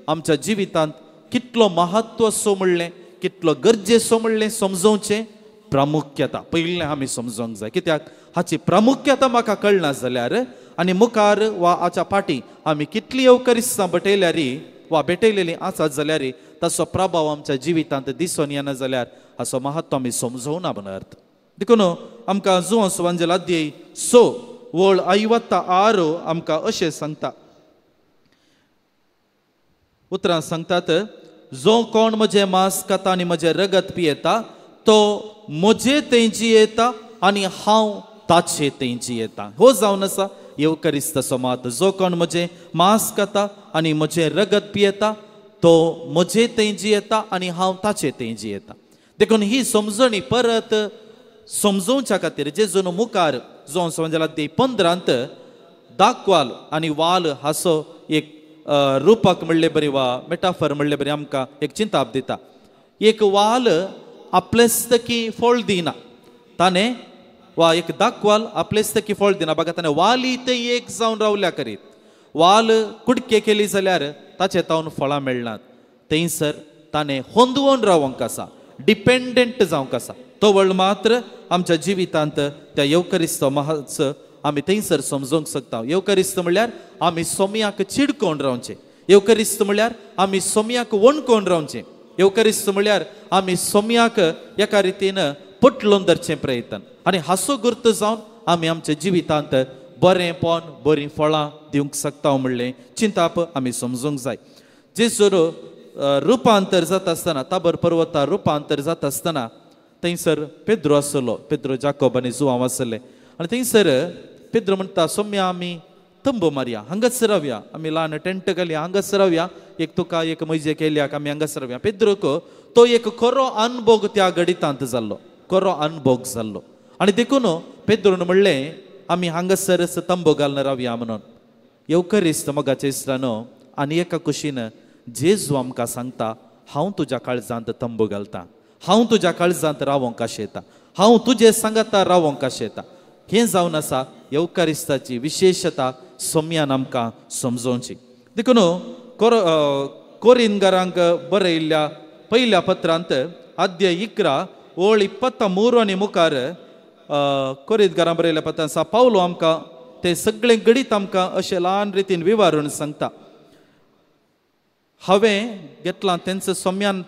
आमच्या जिवितांत कितलो महत्व असो म्हणलें, कितलो गरजेचो म्हणलें समजोवचें. प्रामुख्यता पयलें आमी समजोंक जाय, कित्याक हाची प्रामुख्यता म्हाका कळना जाल्यार आनी मुखार वा हाच्या फाटीं आमी कितली येवकरिस्तां भेटयलेलीं आसात जाल्यार ताचो प्रभाव आमच्या जिवितांत दिसून येना जाल्यार हाचो महत्व आमी समजूंक ना म्हणून अर्थ. देखून आमकां जुवो सुवांजल अध्याय 6 वळ 56 आमकां अशें सांगता. उतरां सांगतात, जो कोण म्हजें मांस खाता आनी म्हजें रगत पियेता तो म्हजे थंय जियेता आनी हांव ताचे थंय जियेता. हो जावन आसा येवकरिस्ताचो मात. जो कोण म्हजें मांस खाता आनी म्हजें रगत पियेता तो म्हजे थंय जियेता आनी हांव ताचे थंय जियेता. देखून ही समजणी परत समजोवच्या खातीर जेजून मुखार जो समजला ते 15 दाखवाल आनी वाल हाचो एक रुपाक म्हणले बरी वा मेटाफर म्हणले बरी आमकां एक चिंताप दिता. एक वाल आपलेस्तकी फळ दिना ताणें वा एक दाखवाल आपलेस्तकी फळ दिना. बघा ताणें वाली ते एक जावन रावल्या करीत. वाल कुडके केली जाल्यार ताचे तावन फळां मेळनात. थंयसर ताणें होंदवून रावंक आसा, डिपेंडंट जावंक आसा. तो वळ मात्र आमच्या जिवितांत त्या येवकरिस्त महत्व आमी थंयसर समजूंक शकता. येवकरिस्त म्हणल्यार आमी सोमयाक चिडकोवन रावचें. येवकरिस्त म्हणल्यार आमी सोमयाक वणकोवन रावचें. येवकरिस्त म्हणल्यार आमी सोमयाक एका रितीन पटलोवन धरचें प्रयत्न आनी हाचो गुर्त जावन आमी आमच्या जिवितांत बरेंपण बरीं फळां दिवंक शकता म्हणलें चिंताप आमी समजूंक जाय. जेजूर रुपांतर जाता आसतना ताबर पर्वतार रुपांतर जाता आसतना थंयसर पेद्रो आसलो. पेद्रो जाकोब आनी जुआंव आसले आनी थंयसर पेद्रो म्हणटा, सोम्या आमी तंबू मारया, हांगाच रावया, आमी ल्हान टेंट घालया, हांगाच रावया, एक तुका एक मैजे केल्याक आमी हांगाच रावया. पेद्रोक तो एक खरो अनुभव त्या घडितांत जाल्लो, खरो अनुभव जाल्लो. आनी देखून पेद्रोन म्हणलें आमी हांगासरच तंबू घालून रावया म्हणून. येवकरिस्त मोगाच्या इस्त्रानो आनी एका कुशीन जेजू आमकां सांगता, हांव तुज्या काळजांत तंबू घालतां, हांव तुज्या काळजांत रावोंक आशेता, हांव तुजे सांगाता रावोंक आशेता. हें जावन आसा येवकरिस्ताची विशेशता सोम्यान आमकां समजोवची. देखून कोरिंथकारांक बरयल्ल्या पयल्या पत्रांत अध्याय 11 ओळ 23 आनी मुखार कोरिंथकारां बरयल्ल्या पत्रांत सा पावलो आमकां ते सगळें गणीत आमकां अशें ल्हान रितीन विवारून सांगता. हांवें घेतलां तेंच सोम्यान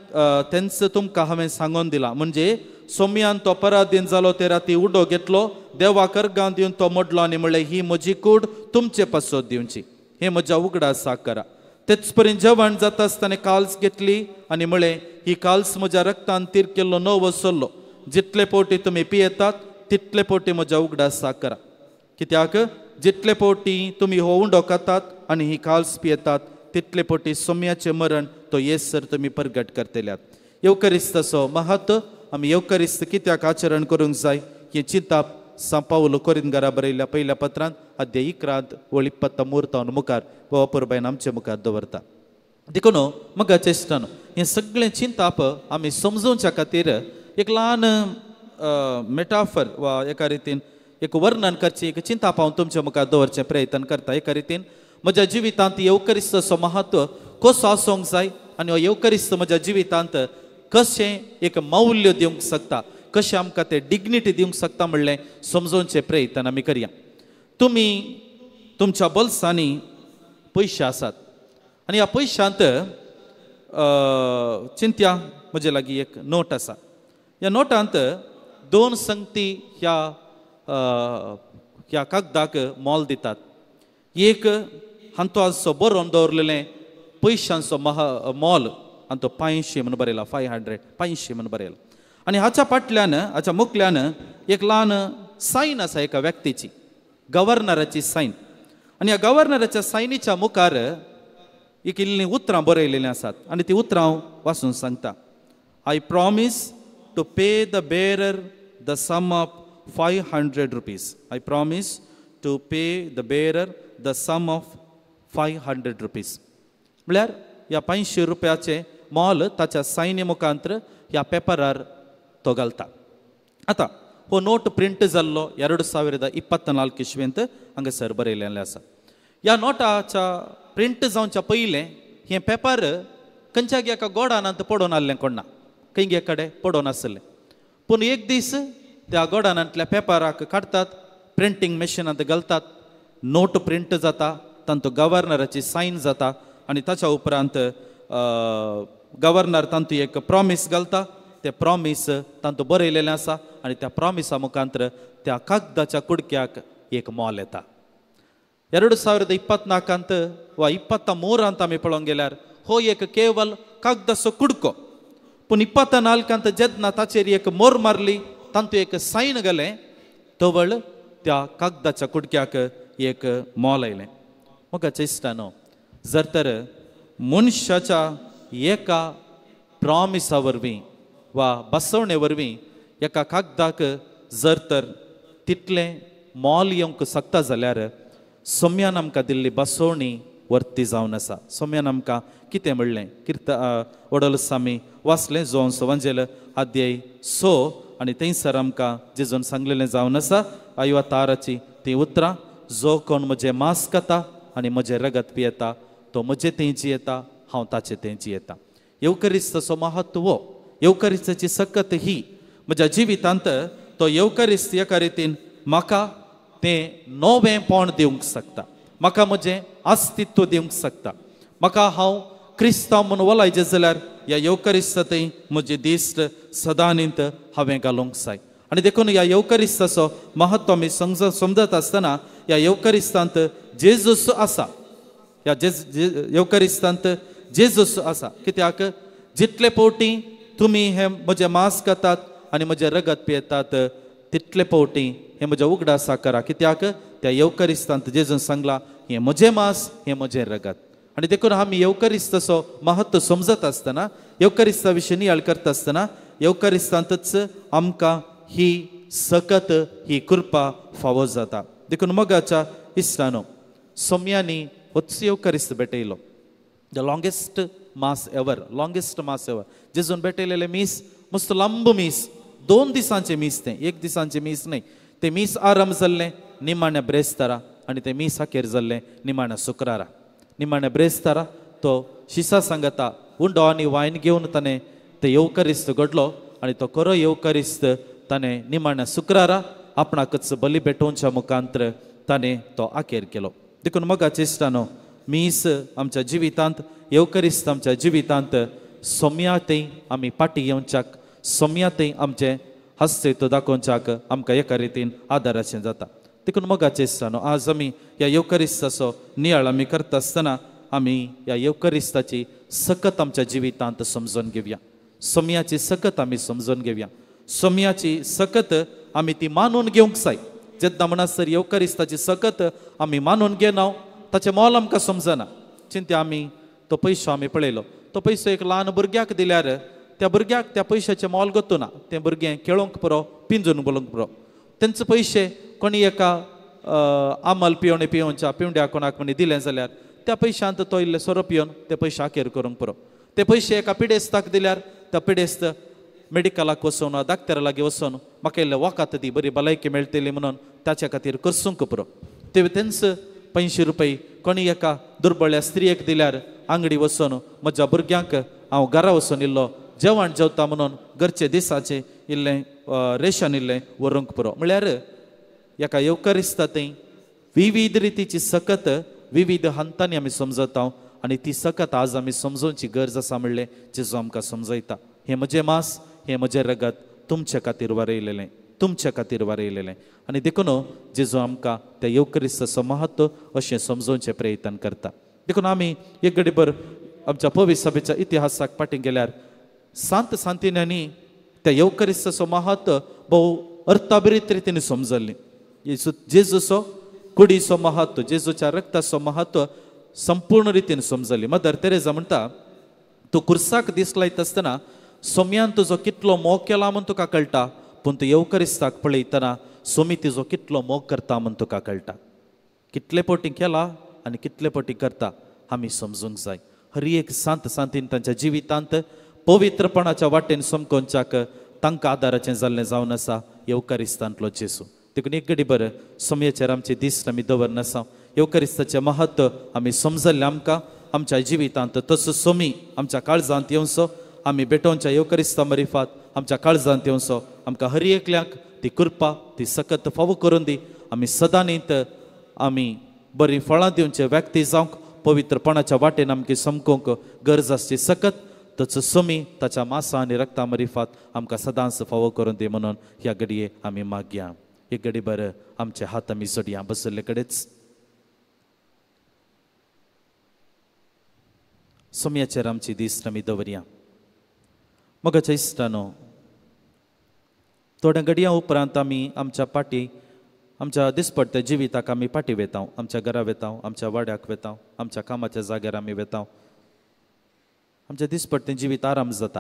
तेंच तुमकां हांवें सांगून दिलां. म्हणजे सोम्यान तो पराधीन जालो ते राती उडो घेतलो, देवाक अर्गां दिवन तो मोडलो आनी म्हणलें, ही म्हजी कूड तुमचे पासत दिवची, हे म्हज्या उगडा साकरा. तेच पर्यंत जेवण जाता आसतना काल्स घेतली आनी म्हळें, ही काल्स म्हज्या रक्तान तीर केल्लो नवो सल्लो, जितले पोटी तुमी पियेतात तितले पोटी म्हज्या उगडा साकरा. कित्याक जितले पोटी तुमी हो उंडो खातात आनी ही काल्स पियेतात तितले पोटी सोम्याचें मरण तो येसर तुमी परगट करतल्यात. येवकरिस्ताचो महत्व आमी येवकरिस्त कित्याक आचरण करूंक जाय हें चिंताप सा पावलो कोरिंथकारां बरयल्ल्या पयल्या पत्रांत अध्याय 11 ओळ 23 मुखार वापरबायन आमच्या मुखार दवरता. देखून मोगाच्या इश्टानो हें सगळें चिंताप आमी समजोवच्या खातीर एक ल्हान मेटाफर वा एका रितीन एक वर्णन करचें एक चिंताप हांव तुमच्या मुखार दवरचें प्रयत्न करता. एका रितीन म्हज्या जिवितांत येवकरिस्ताचो महत्व कसो आसूंक जाय आनी हो येवकरिस्त म्हज्या जिवितांत कशें एक मौल्य दिवंक शकता, कशें आमकां तें डिग्निटी दिवंक शकता म्हणलें समजोवचें प्रयत्न आमी करया. तुमी तुमच्या बोल्सांनी पयशे आसात आनी ह्या पयशांत चिंत्या म्हजे लागीं एक नोट आसा. ह्या नोटांत 2 संगती ह्या कागदाक मोल दितात. एक हांतवाचो बरोवन दवरलेलें पयशांचो मोल आनी तो 500 म्हणून बरयला, 500 म्हणून बरयला. आनी हाच्या फाटल्यान हाच्या मुखल्यान एक ल्हान सायन आसा एका व्यक्तीची, गव्हर्नराची सायन. आनी ह्या गव्हर्नराच्या सायनीच्या मुखार एक इल्लीं उतरां बरयलेलीं आसात आनी ती उतरां हांव वाचून सांगता. I promise to pay the bearer the sum of 500 rupees. I promise to pay the bearer the sum of 500 rupees. म्हळ्यार ह्या 500 रुपयाचें मोल ताच्या सायनी मुखांतर ह्या पेपरार तो घालता. आतां हो नोट प्रिंट जाल्लो 2024 इस्वेंत हांगासर बरयलेलें आसा. ह्या नोटाच्या प्रिंट जावच्या पयलें हे पेपर खंयच्याक एका गोडानंत पडोवन आहलें कोणा खंय कडेन पडोवन आसलें पूण एक दीस त्या गोडानांतल्या पेपराक काडतात प्रिंटींग मशिनांत घालतात नोट प्रिंट जाता तांतू गव्हर्नराची सायन जाता आनी ताच्या उपरांत गव्हर्नर तांतू एक प्रॉमीस घालता ते प्रॉमीस तांतू बरयलेलें आसा आनी त्या प्रॉमिसा मुखांतर त्या कागदाच्या कुडक्याक एक मोल येता 2024 वा 23 आमी पळोवंक गेल्यार हो एक केवल कागदाचो कुडको पूण 24 जेन्ना ताचेर एक मोर मारली तांतू एक सायन घालें तवळ त्या कागदाच्या कुडक्याक एक मोल आयलें म्हाका इश्टानो जर तर मनशाच्या एका प्रॉमिसा वरवीं वा बसवणे वरवीं एका कागदाक जर तर तितलें मोल येवंक शकता जाल्यार सोम्यान आमकां दिल्ली बसवणी वर्ती जावन आसा सोम्यान आमकां कितें म्हणलें वडोलस आमी वाचलें जोन्स वंजेल अध्याय 6 आनी थंयसर आमकां जेजून सांगलेलें जावन आसा 56 ती उतरां जो कोण म्हजें मांस खाता आनी म्हजें रगत पियेता तो म्हजें तें जियेता हांव ताचें तें जियेता येवकरिस्ताचो महत्व येवकरिस्ताची सकत ही म्हज्या जिवितांत तो येवकरिस्त एका रितीन म्हाका तें नवेंपण दिवंक शकता म्हाका म्हजें अस्तित्व दिवंक शकता म्हाका हांव क्रिस्तांव म्हणून वलायचें जाल्यार ह्या येवकरिस्तांतय म्हजे दिश्ट सदांनींत हांवें घालूंक जाय आनी देखून ह्या येवकरिस्ताचो महत्व आमी समजत आसतना ह्या येवकरिस्तांत जेजूस आसा ह्या येवकरिस्तांत जेजूस आसा कित्याक जितले फावटी तुमी हे म्हजें मांस खातात आनी म्हजें रगत पियेतात तितले फावटी हे म्हज्या उगडासा करा कित्याक त्या येवकरिस्तांत जेजून सांगला हें म्हजें मांस हें म्हजें रगत आनी देखून आमी येवकरिस्ताचो महत्व समजत आसतना येवकरिस्ता विशीं नियाळ करता आसतना येवकरिस्तांतच आमकां ही सकत ही कृपा फावो जाता देखून मोगाच्या इश्टानो सोम्यांनी होच येवकरिस्त भेटयलो द लॉंगेस्ट मास एवर जेजून भेटयलेले मीस मस्त लांब मीस 2 दिसांचे मीस तें 1 दिसांचे मीस न्हय तें मीस आराम जाल्लें निमाण्या ब्रेस्तारा आनी तें मीस आखेर जाल्लें निमाण्या शुक्रारा निमाण्या ब्रेस्तारा तो शिसा सांगता उंडो आनी वायन घेवन ताणें ते येवकरिस्त घडलो आनी तो खरो येवकरिस्त ताणें निमाण्या शुक्रारा आपणाकच बली भेटोवच्या मुखांतर ताणें तो आखेर केलो देखून मोगाचे इश्टानो मीस आमच्या जिवितांत येवकरिस्त आमच्या जिवितांत सोम्यातय आमी फाटी घेवच्याक सोम्यातय आमचे हस्तित्व दाखोवच्याक आमकां एका रितीन आदाराचें जाता देखून मोगाचे इश्टानो आज आमी ह्या येवकरिस्ताचो नियाळ आमी करता आसतना आमी ह्या येवकरिस्ताची सकत आमच्या जिवितांत समजून घेवया सोम्याची सकत आमी समजून घेवया सोम्याची सकत आमी ती मानून घेवंक जाय जेन्ना म्हणसर येवकरिस्ताची सकत आमी मानून घेना ताचें मोल आमकां समजना चिंत्या आमी तो पयसो आमी पळयलो तो पयसो एक ल्हान भुरग्याक दिल्यार त्या भुरग्याक त्या पयशाचें मोल गोतूना तें भुरगें खेळोंक पुरो पिंजून बोलूंक पुरो तेंचे पयशे कोणी एका आमल पिवोवच्या पिवड्या कोणाक म्हणी दिलें जाल्यार त्या पयशांत तो इल्ले सोरो पिवन ते पयशे आखेर करूंक पुरो ते पयशे एका पिडेस्ताक दिल्यार त्या पिडेस्त मेडिकलाक वचून डाक्टरा लागीं वचून म्हाका इल्लें वखद दी बरी भलायकी मेळटली म्हणून ताच्या खातीर करसूंक पुरो ते तेंच 500 रुपये कोणी एका दुर्बळ्या स्त्रियेक दिल्यार आंगडी वचून म्हज्या भुरग्यांक हांव घरा वचून इल्लो जेवण जेवता म्हणून घरचे दिसाचें इल्लें रेशन इल्लें व्हरूंक पुरो म्हळ्यार एका येवकरिस्तांतय विविध रितीची सकत विविध हंतांनी आमी समजता आनी ती सकत आज आमी समजोवची गरज आसा म्हणलें जेजू आमकां समजयता हें म्हजें मांस हें म्हजें रगत तुमचे खातीर वारयलेलें तुमचे खातीर वारयलेलें आनी देखून जेजू आमकां त्या येवकरिस्ताचो महत्व अशें समजोवचें प्रयत्न करता देखून आमी एक घडीभर आमच्या पवित्र सभेच्या इतिहासाक फाटीं गेल्यार सांत सांतिन्यांनी त्या येवकरिस्ताचो महत्व भोव अर्थाबरीत रितीन समजल्ली जेजूचो कुडीचो महत्व जेजूच्या रक्ताचो महत्व संपूर्ण रितीन समजल्ली मदर तेरेसा म्हणटा तूं कुर्साक दीस लायता आसतना सोम्यान तुजो कितलो मोग केला म्हूण तुका कळटा पूण तूं येवकरिस्ताक पळयतना सोमी तिजो कितलो मोग करता म्हूण तुका कळटा कितले फावटी केला आनी कितले फावटी करता आमी समजूंक जाय हर एक सांत सांतीन तांच्या जिवितांत पवित्रपणाच्या वाटेन समकोवच्याक तांकां आदाराचें जाल्लें जावन आसा येवकरिस्तांतलो जेजू देखून एक घडीभर सोम्याचेर आमचे दिश्ट आमी दवरनासा येवकरिस्ताचें महत्व आमी समजल्लें आमकां आमच्या जिवितांत तसो सोमी आमच्या काळजांत येवसो आमी बेटोवच्या येवकरिस्ता मरिफात आमच्या काळजांत येवसो आमकां हर एकल्याक ती कृपा ती सकत फावो करून दी आमी सदांच आमी बरी फळां दिवचे व्यक्ती जावंक पवित्रपणाच्या वाटेन आमकां समकोवंक गरज आसची सकत ताचो सोमी ताच्या मांसा आनी रक्ता मरिफात आमकां सदांच फावो करून दी म्हणून ह्या घडये आमी मागया एक घडी बरं आमचे हात आमी जोडया बसले कडेच सोम्याचेर आमची दीस आमी दवरया मगाच्या इश्टानो थोड्या घडयां उपरांत आमी आमच्या पाटी आमच्या दिसपट्ट्या जिविताक आमी पाटी वेतांव आमच्या घरा वेतांव आमच्या वाड्याक वेतांव आमच्या कामाच्या जाग्यार आमी वेतांव आमच्या दिसपट्टें जिवीत आराम जाता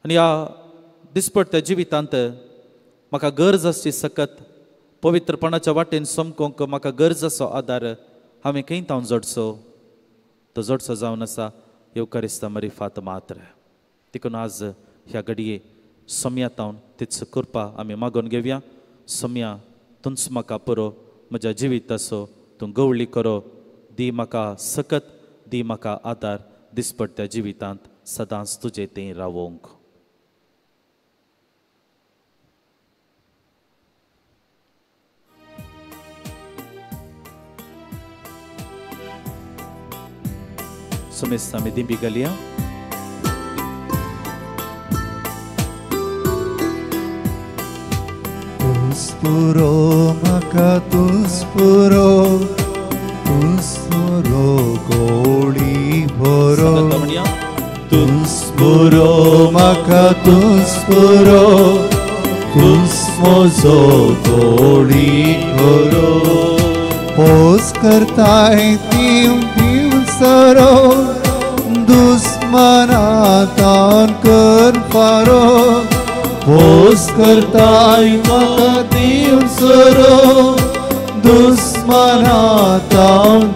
आनी ह्या दिसपट्ट्या जिवितांत म्हाका गरज आसची सकत पवित्रपणाच्या वाटेन समकोवंक म्हाका गरज असो आदार हांवें खंय तावन जोडचो तो जोडचो जावन आसा येवकरिस्ता मरिफात मात्र देखून आज ह्या घडये सोम्यातावन तीच कृपा आमी मागून घेवया सोम्या तुंच म्हाका पुरो म्हज्या जिविताचो तूं गवळी करो दी म्हाका सकत दी म्हाका आदार दिसपट्ट्या जिवितांत सदांच तुजें तें रावोंक सुमेस्त आमी दिंबी घालया तूच पुरो म्हाका तूच पुरो गवळी भरो तूच पुरो म्हाका तूच पुरो तूच म्हजो गवळी भरो पोस करताय ती सरो दुस्मनातान कर फारो पोस करताय म्हाका देव सरो दुस्मनातान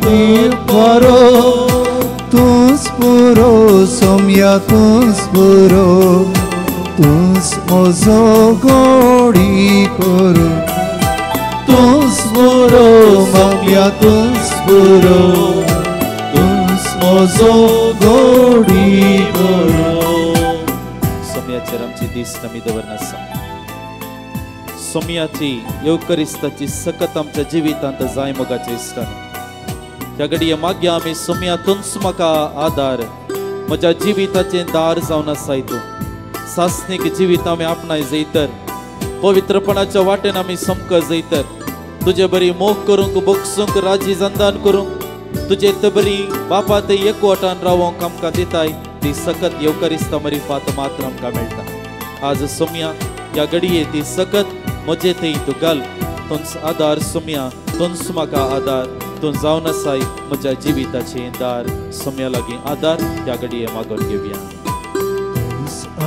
देव फारो तूच पुरो सोम्या तूच पुरो तूच म्हजो गवळी करो तूच पुरो म्हाका तूच पुरो म्हजो गवळी करो सोम्याचेर आमची दीस आमी दवरनासा सोम्याची येवकरिस्ताची सकत आमच्या जिवितांत जाय मोगाचे इश्टान ह्या घडये मागया आमी सोम्या तुंच म्हाका आदार म्हज्या जिविताचें दार जावन आसाय तूं सासणीक जिवीत आमी आपणाय जैतर पवित्रपणाच्या वाटेन आमी समक जैतर तुजे बरी मोग करूंक बोगसूंक राजी जंदान करूंक तुजे बरी बापा ते एकवटान रावोंक आमकां दिताय ती सकत येवकरिस्ता मरिफात मात्र आमकां मेळटा आज सोम्या ह्या घडये ती सकत म्हजे थंय तूं घाल तुंच आदार सोम्या तुंच म्हाका आदार तूं जावन आसाय म्हज्या जिविताचें दार सोम्या लागीं आदार ह्या घडये मागून घेवया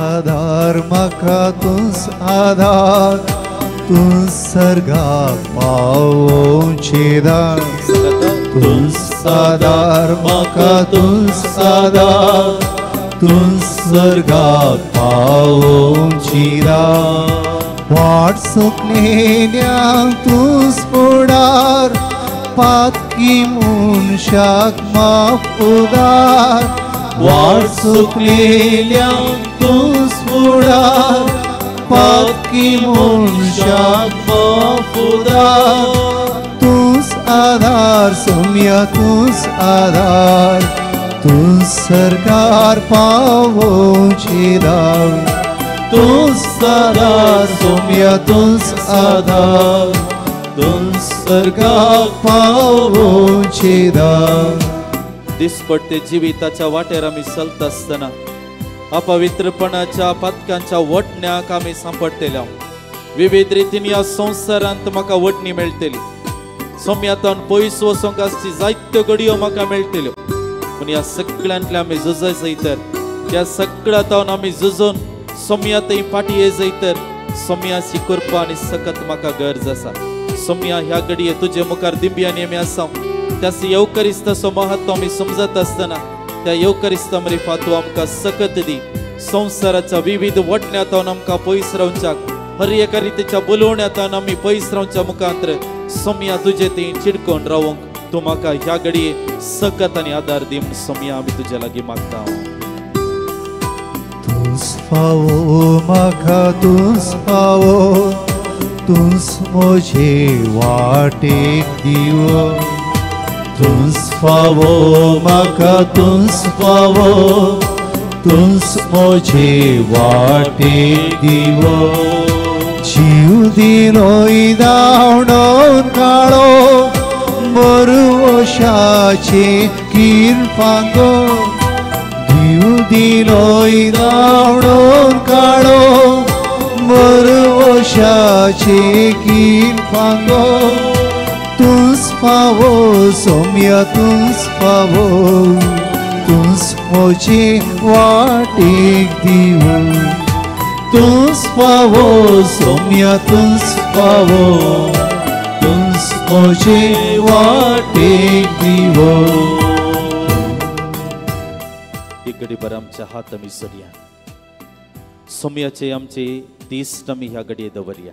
आधार म्हाका तूंच आधार तूं सर्गाक पावोवचें दार तूंच आधार म्हाका तूंच आधार तूं सर्गाक पावोवचें दार वाट चुकलेल्यांक तूंच फुडार पातकी मनशाक माफ उदार वाट चुकलेल्यांक तूंच फुडार पातकी मनशाक माफ उदार तूंच आधार सोम्या तूंच आधार तूं सरकार पावोवचें दार तूंच आधार सोम्या तूंच आधार तूं सरकार पावोवचें दार दिसपट्टे जिविताच्या वाटेर आमी चलत आसतना अपवित्रपणाच्या पथकांच्या वटण्याक आमी सांपडटले विविध रितीन ह्या संवसारांत म्हाका वटणी मेळटली सोम्यातान पयस वचोंक आसची जायत्यो घडयो म्हाका मेळटल्यो पूण ह्या सगळ्यांतले आमी झुजय जैतर ह्या सगळ्यांतावन आमी झुजून सोम्या थंय फाटी जैतर सोम्याची कृपा आनी सकत म्हाका गरज आसा सोम्या ह्या घडये तुजे मुखार दिंब्यानी आमी आसा त्यास येवकरिस्ताचो महत्व आमी समजत आसतना त्या येवकरिस्ता मरिफात तूं आमकां सकत दी संवसाराच्या विविध वटण्यातावन आमकां पयस रावच्याक हर एका रितीच्या बोलवण्यातान आमी पयस रावच्या मुखांतर सोम्या तुजे थंय चिडकोन रावंक तू म्हाका ह्या घडी सकत आनी आदार दी म्हूण सोम्या आमी तुज्या लागीं मागता. तूंच फावो म्हाका, तूंच फावो, तूंच म्हजे वाटेक दिवो. तूंच फावो म्हाका, तूंच फावो, तूंच म्हजे वाटेक दिवो. जीव दिलोय धांवडोन काळो, मरुवशाचे किरपांगो. जीव दिलोय धांवडोन काळो, मरुवशाचे किरपांगो. तूंच फावो सोम्या, तूंच फावो, तूंच म्हजे वाटेक दिवो. तूंच फावो सोम्या, तूंच फावो, तूंच म्हजे वाटेक दिवो. एक घडी भर आमच्या हात आमी सोडया. सोम्याचे आमचे दिश्ट आमी ह्या घडये दवरया.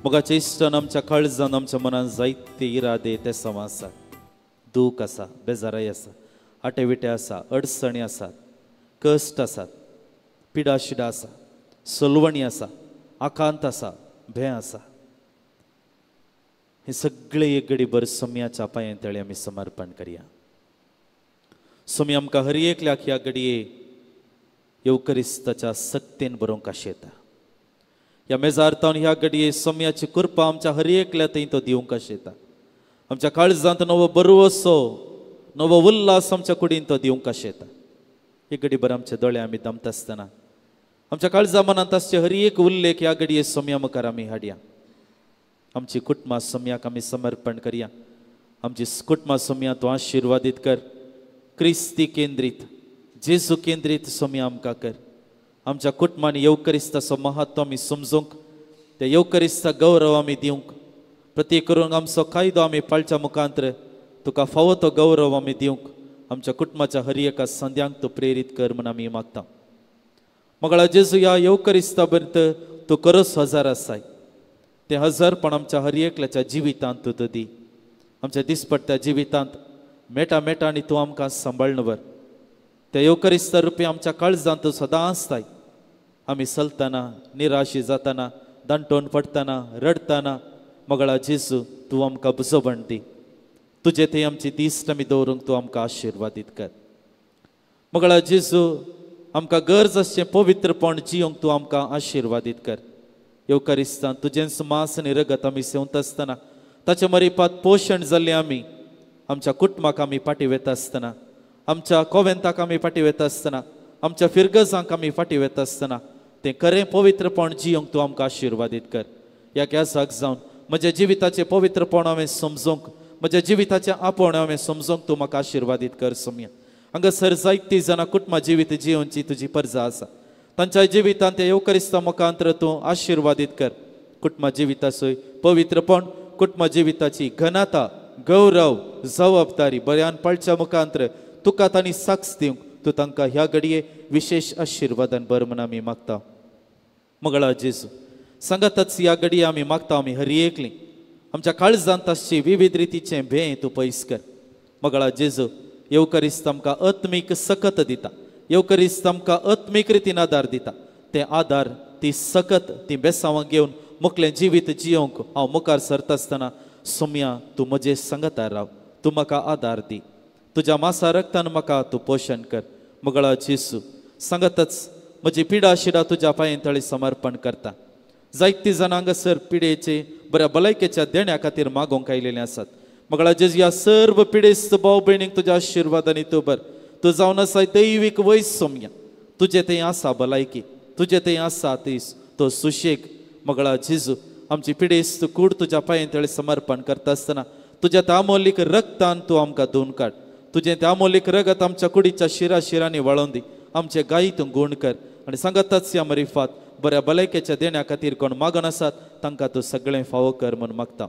मोगाचे इश्टान आमच्या काळजान आमच्या मनान जायते इरादे ते सम आसात. दूख आसा, बेजाराय आसा, आटेविटे आसा, अडचणी आसात, कश्ट आसात, पिडा शिडा आसा, सोलवणी आसा, आकांत आसा, भंय आसा. हे सगळे एक घडी भर सोम्याच्या पांयां तळी आमी समर्पण करया. सोम्या आमकां हर एकल्याक ह्या घडये येवकरिस्ताच्या सक्तीन बरोवंक आशेता. ह्या मेजारतावन ह्या घडये सोम्याची कृपा आमच्या हर एकल्या थंय तो दिवंक आशेता. आमच्या काळजांत नवो बरवसो, नवो उल्हास आमच्या कुडीन तो दिवंक आशेता. एक घडी भर आमचे दोळे आमी दमता आसतना आमच्या काळजा मनांत आसचे हर एक उल्लेख ह्या घडये सोम्या मुखार आमी हाडया. आमची कुटुंबां सोम्याक आमी समर्पण करया. आमची कुटुंबां सोम्या तूं आशिर्वादीत कर. क्रिस्ती केंद्रीत, जेजू केंद्रीत सोम्या आमकां कर. आमच्या कुटुंबांनी येवकरिस्ताचो महत्व आमी समजूंक, त्या येवकरिस्ता गौरव आमी दिवंक, प्रत्येक करून आमचो कायदो आमी पाळच्या मुखांतर तुका फावो तो गौरव आमी दिवंक आमच्या कुटुंबाच्या हर एका संद्यांक तूं प्रेरीत कर म्हूण आमी मागता. मगळा जेजू ह्या येवकरिस्ता पर्यंत तूं करस हजार आसाय. ते हजारपण आमच्या हर एकल्याच्या जिवितांत तूं दी. आमच्या दिसपट्ट्या जिवितांत मेटा मेटांनी तूं आमकां सांबाळन वर. त्या येवकरिस्ता रुपी आमच्या काळजांत तूं सदां आसताय. आमी चलतना, निराशी जातना, दांटोन पडतना, रडतना मगळा जेजू तूं आमकां बुजवण दी. तुजे थंय आमची दिश्ट आमी दवरूंक तूं आमकां आशिर्वादीत कर. मगळा जेजू आमकां गरज आसचें पवित्रपण जियोंक तूं आमकां आशिर्वादीत कर. येवकरिस्तांत तुजें मांस आनी रगत आमी सेवता आसतना ताच्या मरेपात पोशण जाल्ले आमी आमच्या कुटुंबाक आमी फाटीं वेता आसतना, आमच्या कोवेंताक आमी फाटीं वेता आसतना, आमच्या फिरगजांक आमी फाटीं वेता आसतना तें खरें पवित्रपण जियोंक तूं आमकां आशिर्वादीत कर. ह्या केसाक जावन म्हज्या जिविताचें पवित्रपण हांवें समजूंक, म्हज्या जिविताचें आपोवण हांवें समजूंक तूं म्हाका आशिर्वादीत कर सोम्या. हांगासर जायतीं जाणां कुटुंबां जिवीत जियोवची तुजी परजा आसा. तांच्या जिवितांत त्या येवकरिस्ता मुखांतर तूं आशिर्वादीत कर. कुटुंबा जिविताचो पवित्रपण, कुटुंबा जिविताची घनता, गौरव, जबाबदारी बऱ्यान पळच्या मुखांतर तुका तांणी साक्ष दिवंक तूं तांकां ह्या घडये विशेष आशिर्वादान बर म्हूण आमी मागता. मगळा जेजू सांगातच ह्या घडये आमी मागता आमी हर एकलीं आमच्या काळजांत आसची विविध रितीचें भें तूं पयस कर. मगळा जेजू येवकरिस्त आमकां आत्मीक सकत दिता. येवकरिस्त आमकां आत्मीक रितीन आदार दिता. ते आदार, ती सकत, ती बेसांवां घेवन मुखलें जिवीत जियोंक हांव मुखार सरता आसतना सोम्या तूं म्हजे संगतार राव. तूं म्हाका आदार दी. तुज्या मासा रक्तान म्हाका तूं पोशण कर. मगळा जेजू सांगतच म्हजी पिडा शिडा तुज्या पांयां तळी समर्पण करता. जायतीं जाणां हांगासर पिडेचे बऱ्या भलायकेच्या देण्या खातीर मागोवंक आयिल्ले आसात. मगळा जेजू ह्या सर्व पिडेस्त भाव भयणीक तुज्या आशिर्वादांनी तूं बर. तूं जावन आसाय दैवीक वैस सोम्या. तुजे थंय आसा भलायकी, तुजे थंय आसा तो सुशेग. मगळा जेजू आमची पिडेस्त कूड तुज्या पांयां तळी समर्पण करता आसतना तुज्या त्या अमोलीक रक्तान तूं आमकां धुवन काड. तुजें त्या अमोलीक रगत आमच्या कुडीच्या शिराशिरांनी वळोवन दी. आमचे गायीत गूण कर आनी सांगताच ह्या मरिफात बऱ्या भलायकेच्या देण्या खातीर कोण मागोन आसात तांकां तूं सगळें फावो कर म्हूण मागता.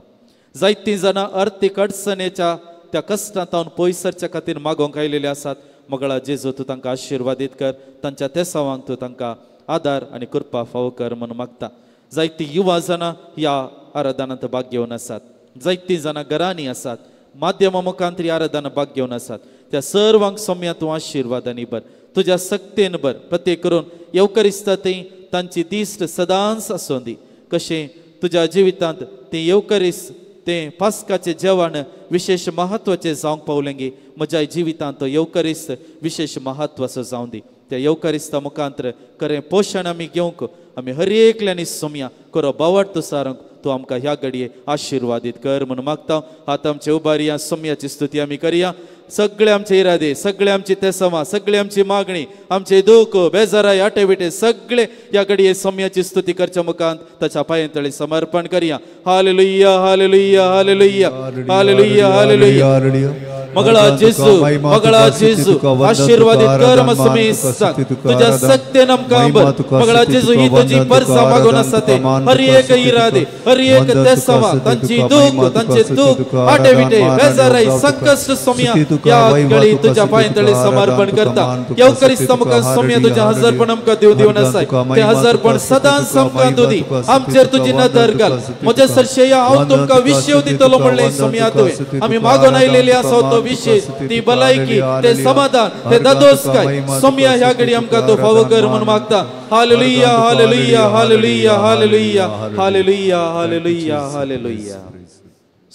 जायतीं जाणां अर्थीक अडचणेच्या त्या कश्टांतावन पयस सरच्या खातीर मागोवंक आयिल्ले आसात. मगळा जेजू तूं तांकां आशिर्वादीत कर. तांच्या तेसावांक तूं तांकां आदार आनी कृपा फावो कर म्हूण मागता. जायतीं युवा जाणां ह्या आराधनांत भाग घेवन आसात. जायतीं जाणां घरांनी आसात, माध्यमा मुखांतरी आराधना भाग घेवन आसात, त्या सर्वांक सोम्या तूं आशिर्वादांनी भर, तुज्या सक्तेन भर. प्रत्येक करून येवकरिस्तांतय तांची दिश्ट सदांच आसूं दी. कशें तुज्या जिवितांत तें येवकरिस्त तें पास्काचें जेवण विशेष म्हत्वाचें जावंक पावलें गे. म्हज्या जिवितांत तो येवकरिस्त विशेष म्हत्वाचो जावं दी. त्या येवकरिस्ता मुखांतर खरें पोशण आमी घेवंक आमी हर एकल्यांनी सोम्या खरो बावट तुसारूंक तूं आमकां ह्या घडये आशिर्वादीत कर म्हणून मागता. आतां आमचे उबारया सोम्याची स्तुती आमी करया. सगळे आमचे इरादे, सगळे आमची तेसमा, सगळे आमची मागणी, आमचे दूख बेजाराय आटेविटे सगळे ह्या घडये सोम्याची स्तुती करच्या मुखांत ताच्या पांयतळी समर्पण करया. Hallelujah hallelujah hallelujah hallelujah hallelujah. मगळा जेजू मगळा जेजू आशीर्वादित कर मसमेस्ता तुझ्या सक्तेन आमकां बर. मगळा जेजू ही तुजी परसा मागून आसा ते हर एक इरादे हर एक तेसमा तांची दूख तांचे दूख आटेविटे बेजाराय संकट सोम्या या गळी तुझ्या पांयतळी समर्पण करता. येवकरिस्ता मुखार सोम्या तुझ्या हजरपण आमकां दिव दिवन आसाय. ते हजरपण सदांच आमकां तुदी आमचेर तुजी नदर घाल. म्हज्या सरशेया हांव तुमकां विशय दितलो म्हणलें सोम्या तुवें आमी मागून आयलेले आसा तो विशेष ती भलायकी ते समाधान ते दादोसकाय सोम्या ह्या घडी आमकां तो फावो कर म्हणून मागता. Hallelujah hallelujah hallelujah hallelujah hallelujah hallelujah hallelujah.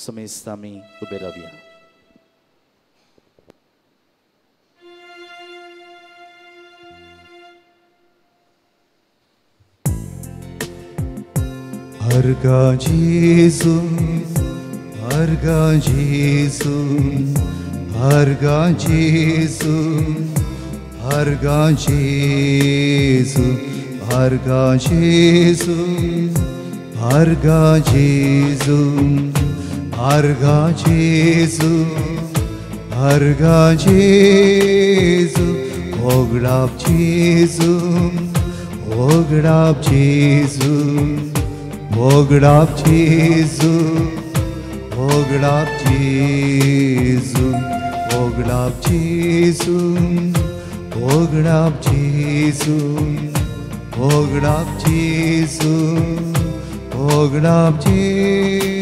समेस्त आमी उबे रावया. Arga Jesu, Arga Jesu, Arga Jesu, Arga Jesu, Arga Jesu, Arga Jesu, Arga Jesu, Arga Jesu, Ograb Jesu, Ograb Jesu. Ograb Jesu, Ograb Jesu, Ograb Jesu, Ograb Jesu, Ograb Jesu, Ograb Jesu.